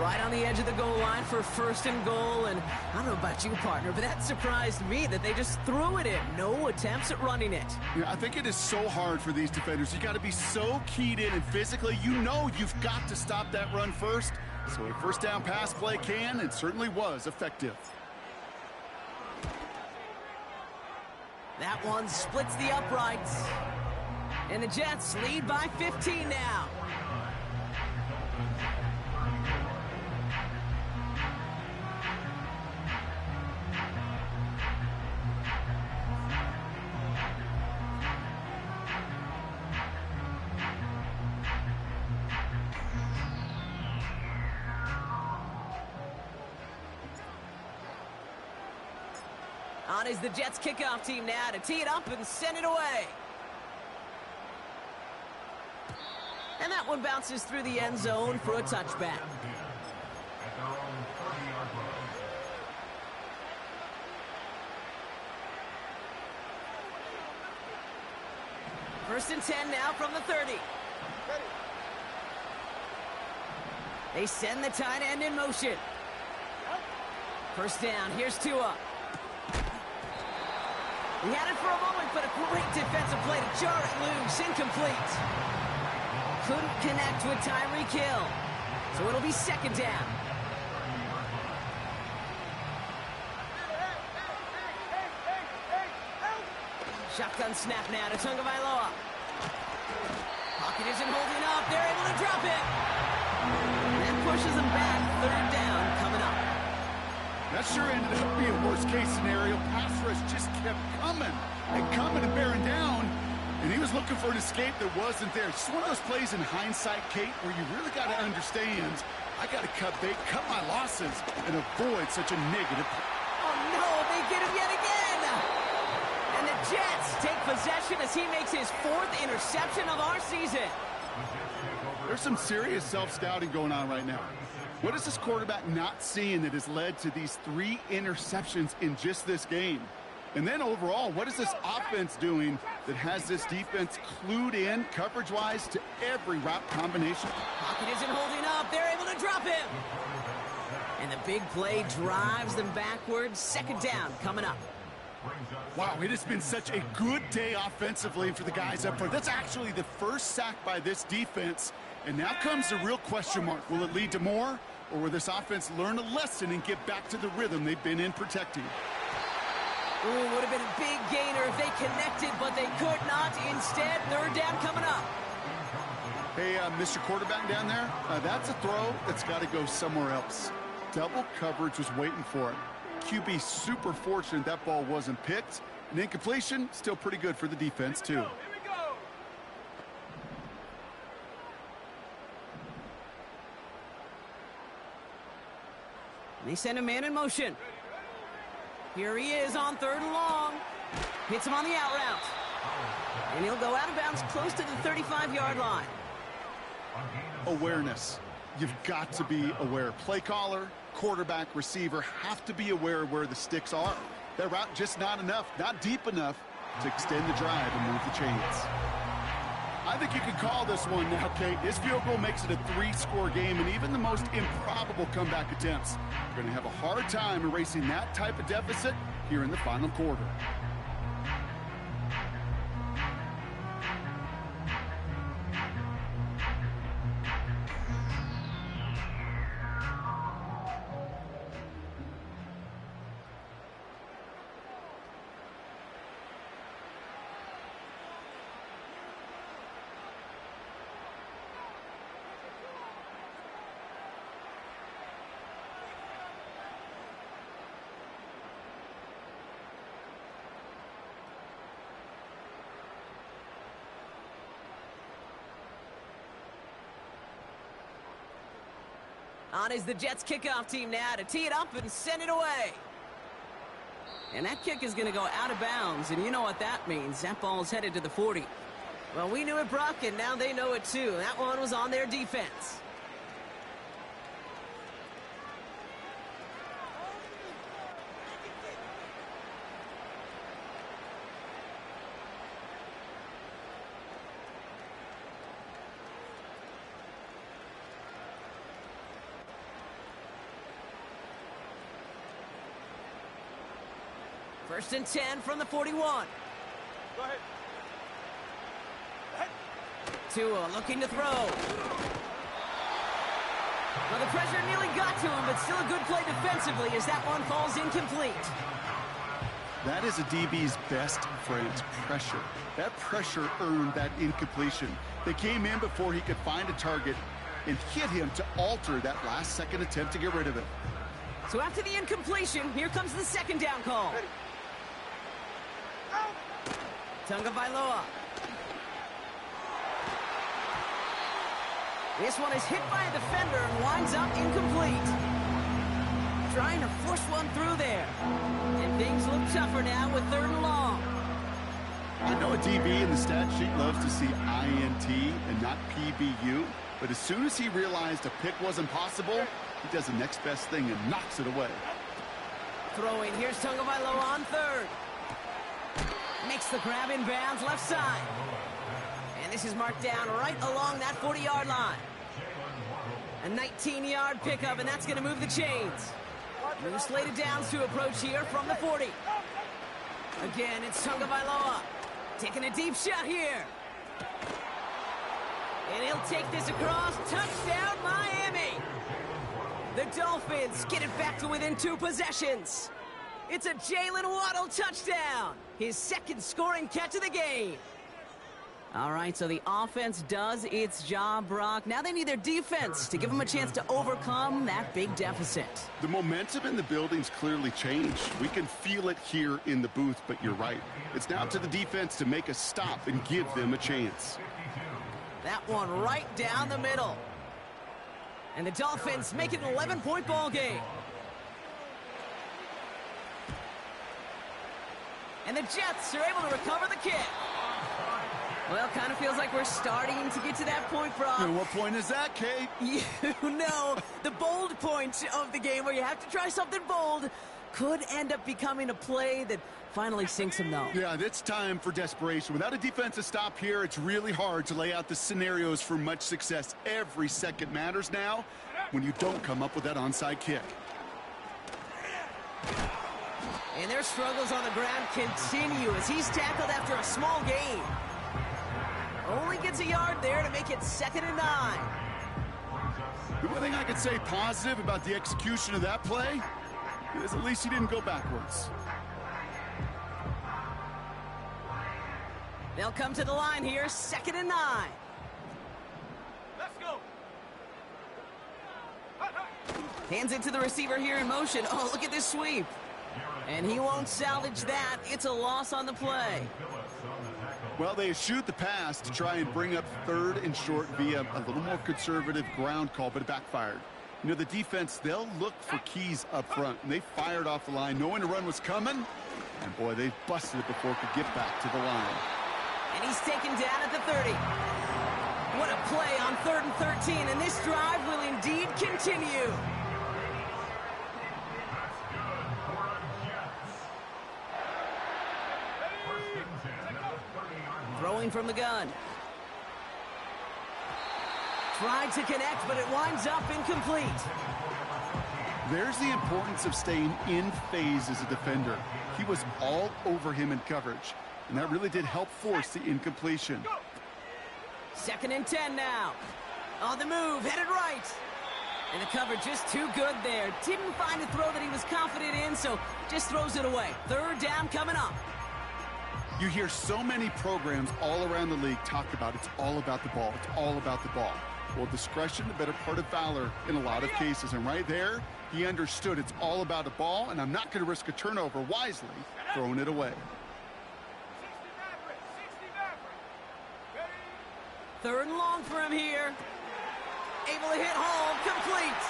Right on the edge of the goal line for 1st and goal. And I don't know about you, partner, but that surprised me that they just threw it in. No attempts at running it. Yeah, I think it is so hard for these defenders. You got to be so keyed in and physically. You know you've got to stop that run first. So a 1st down pass play can and certainly was effective. That one splits the uprights. And the Jets lead by 15 now. On is the Jets kickoff team now to tee it up and send it away. And that one bounces through the end zone for a touchback. At their own 30-yard line. First and 10 now from the 30. They send the tight end in motion. First down, here's Tua. He had it for a moment, but a great defensive play to jar it loose. Incomplete. Couldn't connect with Tyreek Hill. So it'll be 2nd down. Shotgun snap now to Tagovailoa. Pocket isn't holding up. They're able to drop it. That pushes them back. 3rd down coming up. That sure ended up being worst-case scenario. Pass rush just kept coming and bearing down. And he was looking for an escape that wasn't there. It's one of those plays in hindsight, Kate, where you really got to understand, I got to cut bait, cut my losses, and avoid such a negative. Oh, no, they get him yet again. And the Jets take possession as he makes his 4th interception of our season. There's some serious self-scouting going on right now. What is this quarterback not seeing that has led to these 3 interceptions in just this game? And then overall, what is this offense doing that has this defense clued in coverage-wise to every route combination? Pocket isn't holding up. They're able to drop him. And the big play drives them backwards. 2nd down coming up. Wow, it has been such a good day offensively for the guys up front. That's actually the first sack by this defense. And now comes the real question mark. Will it lead to more? Or will this offense learn a lesson and get back to the rhythm they've been in protecting? Ooh, would have been a big gainer if they connected, but they could not. Instead, 3rd down coming up. Hey, Mr. Quarterback down there, that's a throw that's got to go somewhere else. Double coverage was waiting for it. QB super fortunate that ball wasn't picked. An incompletion, still pretty good for the defense, too. They send a man in motion. Here he is on 3rd and long. Hits him on the out route. And he'll go out of bounds close to the 35-yard line. Awareness. You've got to be aware. Play caller, quarterback, receiver have to be aware of where the sticks are. That route just not enough, not deep enough to extend the drive and move the chains. I think you could call this one now, Kate. This field goal makes it a 3-score game, and even the most improbable comeback attempts are going to have a hard time erasing that type of deficit here in the final quarter. On is the Jets kickoff team now to tee it up and send it away. And that kick is going to go out of bounds, and you know what that means. That ball's headed to the 40. Well, we knew it, Brock, and now they know it too. That one was on their defense. First and 10 from the 41. Go ahead. Tua looking to throw. Well, the pressure nearly got to him, but still a good play defensively as that one falls incomplete. That is a DB's best friend, pressure. That pressure earned that incompletion. They came in before he could find a target and hit him to alter that last-second attempt to get rid of it. So after the incompletion, here comes the second down call. Ready. Tagovailoa. This one is hit by a defender and winds up incomplete. Trying to force one through there. And things look tougher now with 3rd and long. I know a DB in the stat sheet loves to see INT and not PBU, but as soon as he realized a pick wasn't possible, he does the next best thing and knocks it away. Throwing, here's Tagovailoa on 3rd. Makes the grab in bounds left side. And this is marked down right along that 40-yard line. A 19-yard pickup, and that's going to move the chains. New slated downs to approach here from the 40. Again, it's Tagovailoa taking a deep shot here. And he'll take this across. Touchdown, Miami. The Dolphins get it back to within 2 possessions. It's a Jalen Waddle touchdown. His 2nd scoring catch of the game. All right, so the offense does its job, Brock. Now they need their defense to give them a chance to overcome that big deficit. The momentum in the building's clearly changed. We can feel it here in the booth, but you're right. It's now to the defense to make a stop and give them a chance. That one right down the middle. And the Dolphins make it an 11-point ball game. And the Jets are able to recover the kick. Well, kind of feels like we're starting to get to that point, Brock. And what point is that, Kate? You know, the bold point of the game where you have to try something bold could end up becoming a play that finally sinks him, though. Yeah, it's time for desperation. Without a defensive stop here, it's really hard to lay out the scenarios for much success. Every second matters now when you don't come up with that onside kick. And their struggles on the ground continue as he's tackled after a small gain. Only gets a yard there to make it 2nd and 9. The one thing I could say positive about the execution of that play is at least he didn't go backwards. They'll come to the line here, 2nd and 9. Let's go. Hands it to the receiver here in motion. Oh, look at this sweep. And he won't salvage that. It's a loss on the play. Well, they eschewed the pass to try and bring up 3rd and short via a little more conservative ground call, but it backfired. You know, the defense, they'll look for keys up front, and they fired off the line knowing the run was coming, and boy, they busted it before it could get back to the line. And he's taken down at the 30. What a play on 3rd and 13, and this drive will indeed continue. Throwing from the gun. Tried to connect, but it winds up incomplete. There's the importance of staying in phase as a defender. He was all over him in coverage, and that really did help force the incompletion. 2nd and 10 now. On the move, headed right. And the coverage just too good there. Didn't find a throw that he was confident in, so just throws it away. 3rd down coming up. You hear so many programs all around the league talk about it's all about the ball. It's all about the ball. Well, discretion, the better part of valor in a lot of cases. And right there, he understood it's all about the ball, and I'm not going to risk a turnover, wisely throwing it away. 3rd and long for him here. Able to hit home, complete.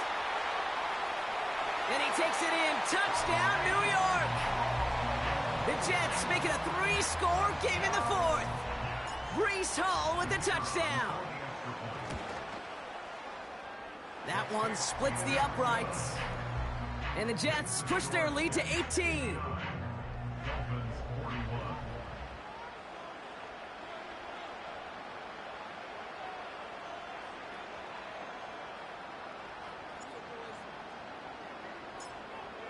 And he takes it in. Touchdown, New York. The Jets make it a 3-score game in the 4th. Breece Hall with the touchdown. That one splits the uprights. And the Jets push their lead to 18.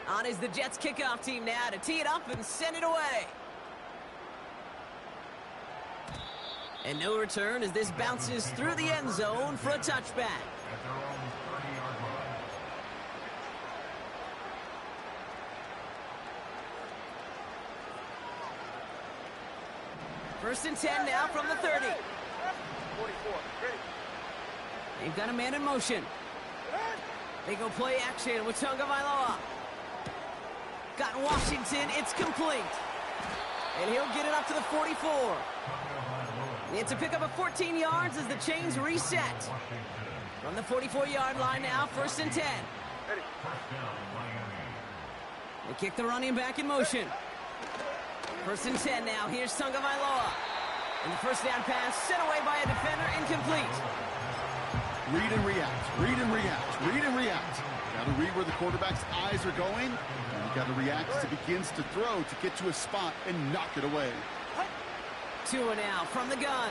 On is the Jets kickoff team now to tee it up and send it away. And no return as this bounces through the end zone for a touchback. At their own 30-yard line. 1st and 10 now from the 30. 44, ready. They've got a man in motion. They go play action with Tagovailoa. Got Washington, it's complete. And he'll get it up to the 44. It's a pickup of 14 yards as the chains reset. From the 44-yard line now, 1st and 10. Ready. They kick the running back in motion. 1st and 10 now, here's Tagovailoa. And the 1st down pass sent away by a defender, incomplete. Read and react, read and react, read and react. Got to read where the quarterback's eyes are going, and you got to react as it begins to throw to get to a spot and knock it away. 2 now from the gun.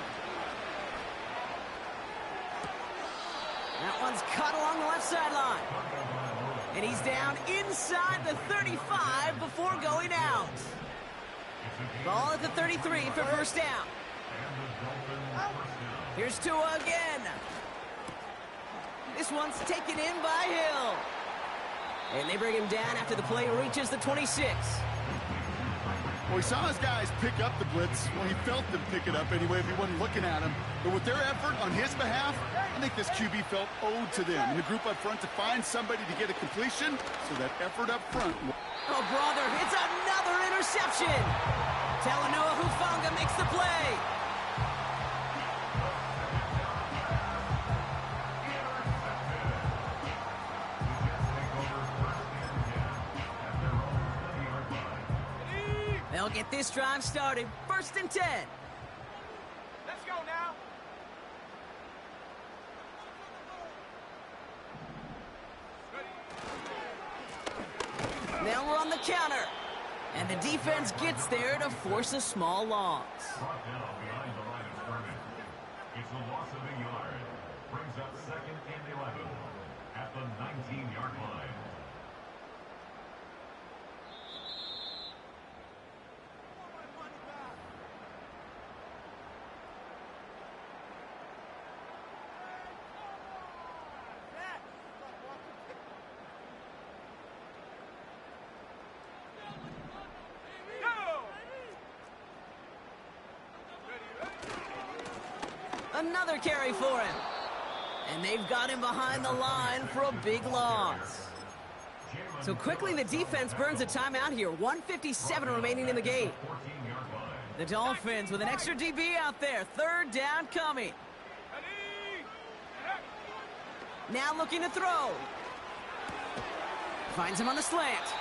That one's cut along the left sideline. And he's down inside the 35 before going out. Ball at the 33 for 1st down. Here's Tua again. This one's taken in by Hill. And they bring him down after the play reaches the 26. Well, he saw his guys pick up the blitz. Well, he felt them pick it up anyway if he wasn't looking at him. But with their effort on his behalf, I think this QB felt owed to them. And the group up front to find somebody to get a completion, so that effort up front. Oh, brother, it's another interception. Talanoa Hufanga makes the play. They'll get this drive started. 1st and 10. Let's go now. Now we're on the counter. And the defense gets there to force a small loss. Brought down behind the line of scrimmage. It's a loss of a yard. Brings up 2nd and 11 at the 19-yard line. Another carry for him. And they've got him behind the line for a big loss. So quickly the defense burns a timeout here. 1:57 remaining in the game. The Dolphins with an extra DB out there. 3rd down coming. Now looking to throw. Finds him on the slant.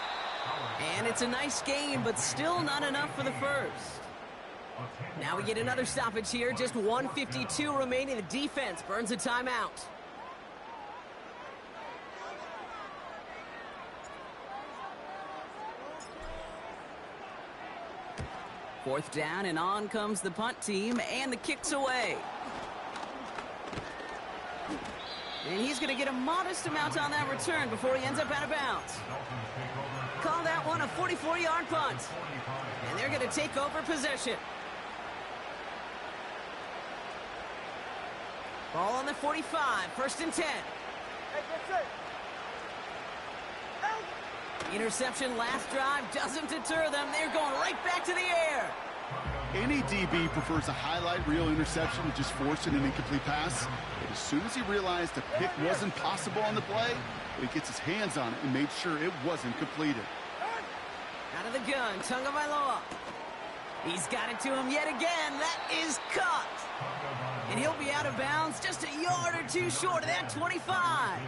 And it's a nice game, but still not enough for the first. Now we get another stoppage here. Just 1:52 remaining. The defense burns a timeout. Fourth down, and on comes the punt team, and the kick's away. And he's going to get a modest amount on that return before he ends up out of bounds. Call that one a 44-yard punt. And they're going to take over possession. Ball on the 45, 1st and 10. Hey, that's it. Interception last drive doesn't deter them. They're going right back to the air. Any DB prefers a highlight reel interception to just forcing an incomplete pass. But as soon as he realized a pick wasn't possible on the play, he gets his hands on it and made sure it wasn't completed. Out of the gun, Tagovailoa. He's got it to him yet again. That is cut. And he'll be out of bounds just a yard or two short of that 25.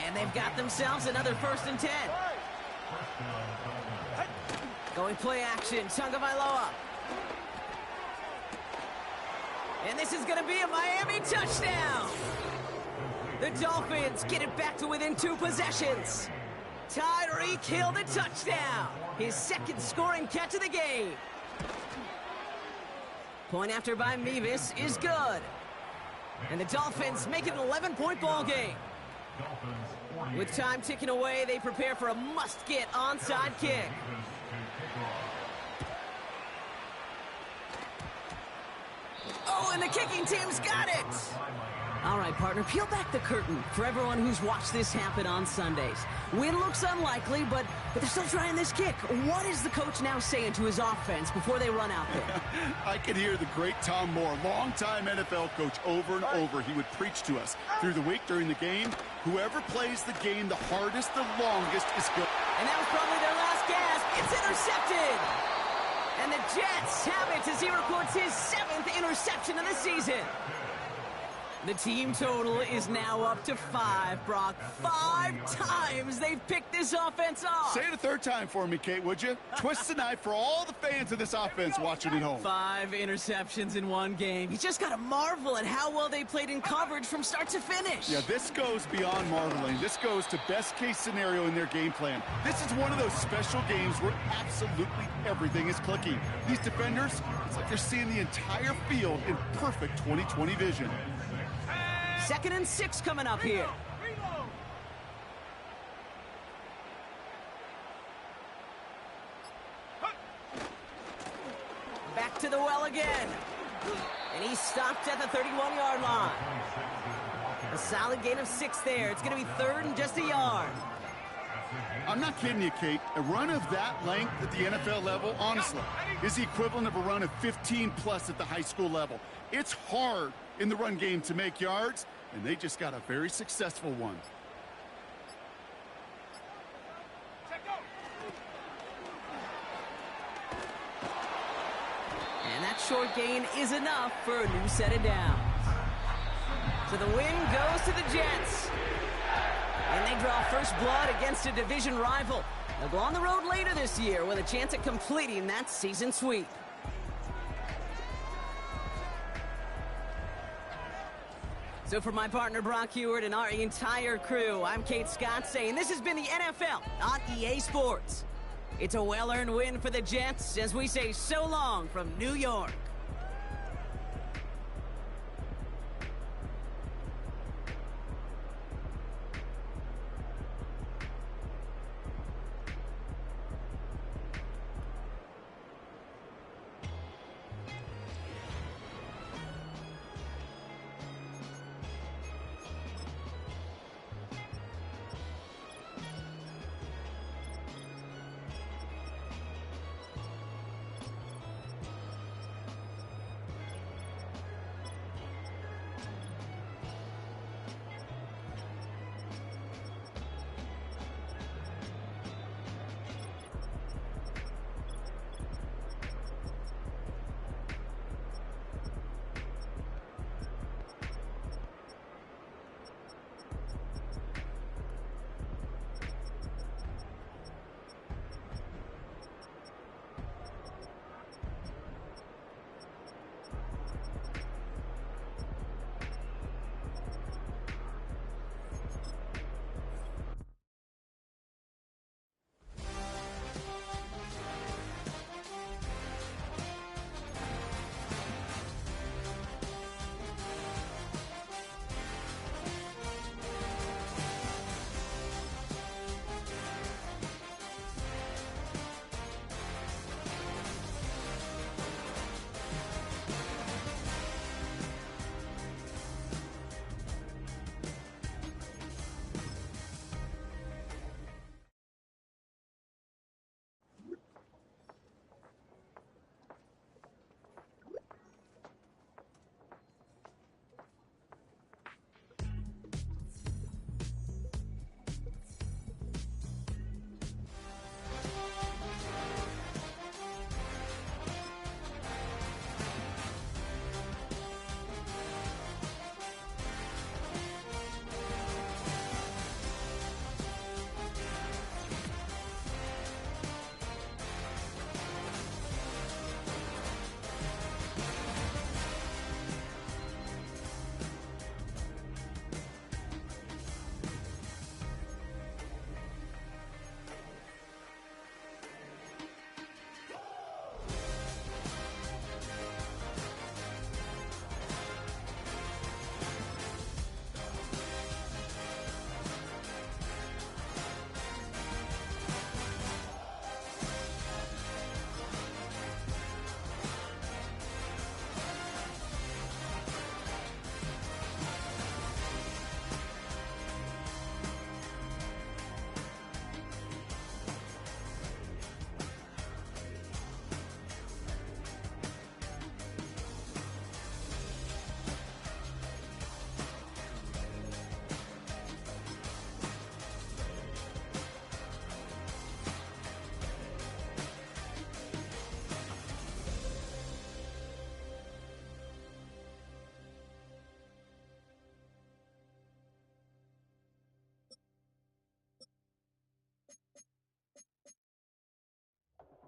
And they've got themselves another 1st and 10. Going play action, Tagovailoa. And this is going to be a Miami touchdown. The Dolphins get it back to within 2 possessions. Tyreek Hill the touchdown. His 2nd scoring catch of the game. Point after by Mevis is good. And the Dolphins make it an 11-point ball game. With time ticking away, they prepare for a must-get onside kick. Oh, and the kicking team's got it. All right, partner, peel back the curtain for everyone who's watched this happen on Sundays. Win looks unlikely, but they're still trying this kick. What is the coach now saying to his offense before they run out there? I can hear the great Tom Moore, longtime NFL coach, over and over. He would preach to us through the week during the game. Whoever plays the game the hardest, the longest is good. And that was probably their last gasp. It's intercepted. And the Jets have it as he records his 7th interception of the season. The team total is now up to 5, Brock. 5 times they've picked this offense off. Say it a 3rd time for me, Kate, would you? Twist the knife for all the fans of this offense watching at home. 5 interceptions in one game. You just got to marvel at how well they played in coverage from start to finish. Yeah, this goes beyond marveling. This goes to best-case scenario in their game plan. This is one of those special games where absolutely everything is clicking. These defenders, it's like they're seeing the entire field in perfect 20/20 vision. 2nd and 6 coming up here. Back to the well again. And he's stopped at the 31-yard line. A solid gain of 6 there. It's going to be 3rd and just a yard. I'm not kidding you, Kate. A run of that length at the NFL level, honestly, is the equivalent of a run of 15+ at the high school level. It's hard in the run game to make yards, and they just got a very successful one. And that short gain is enough for a new set of downs. So the win goes to the Jets. And they draw first blood against a division rival. They'll go on the road later this year with a chance at completing that season sweep. So for my partner Brock Heward and our entire crew, I'm Kate Scott saying this has been the NFL on EA Sports. It's a well-earned win for the Jets as we say so long from New York.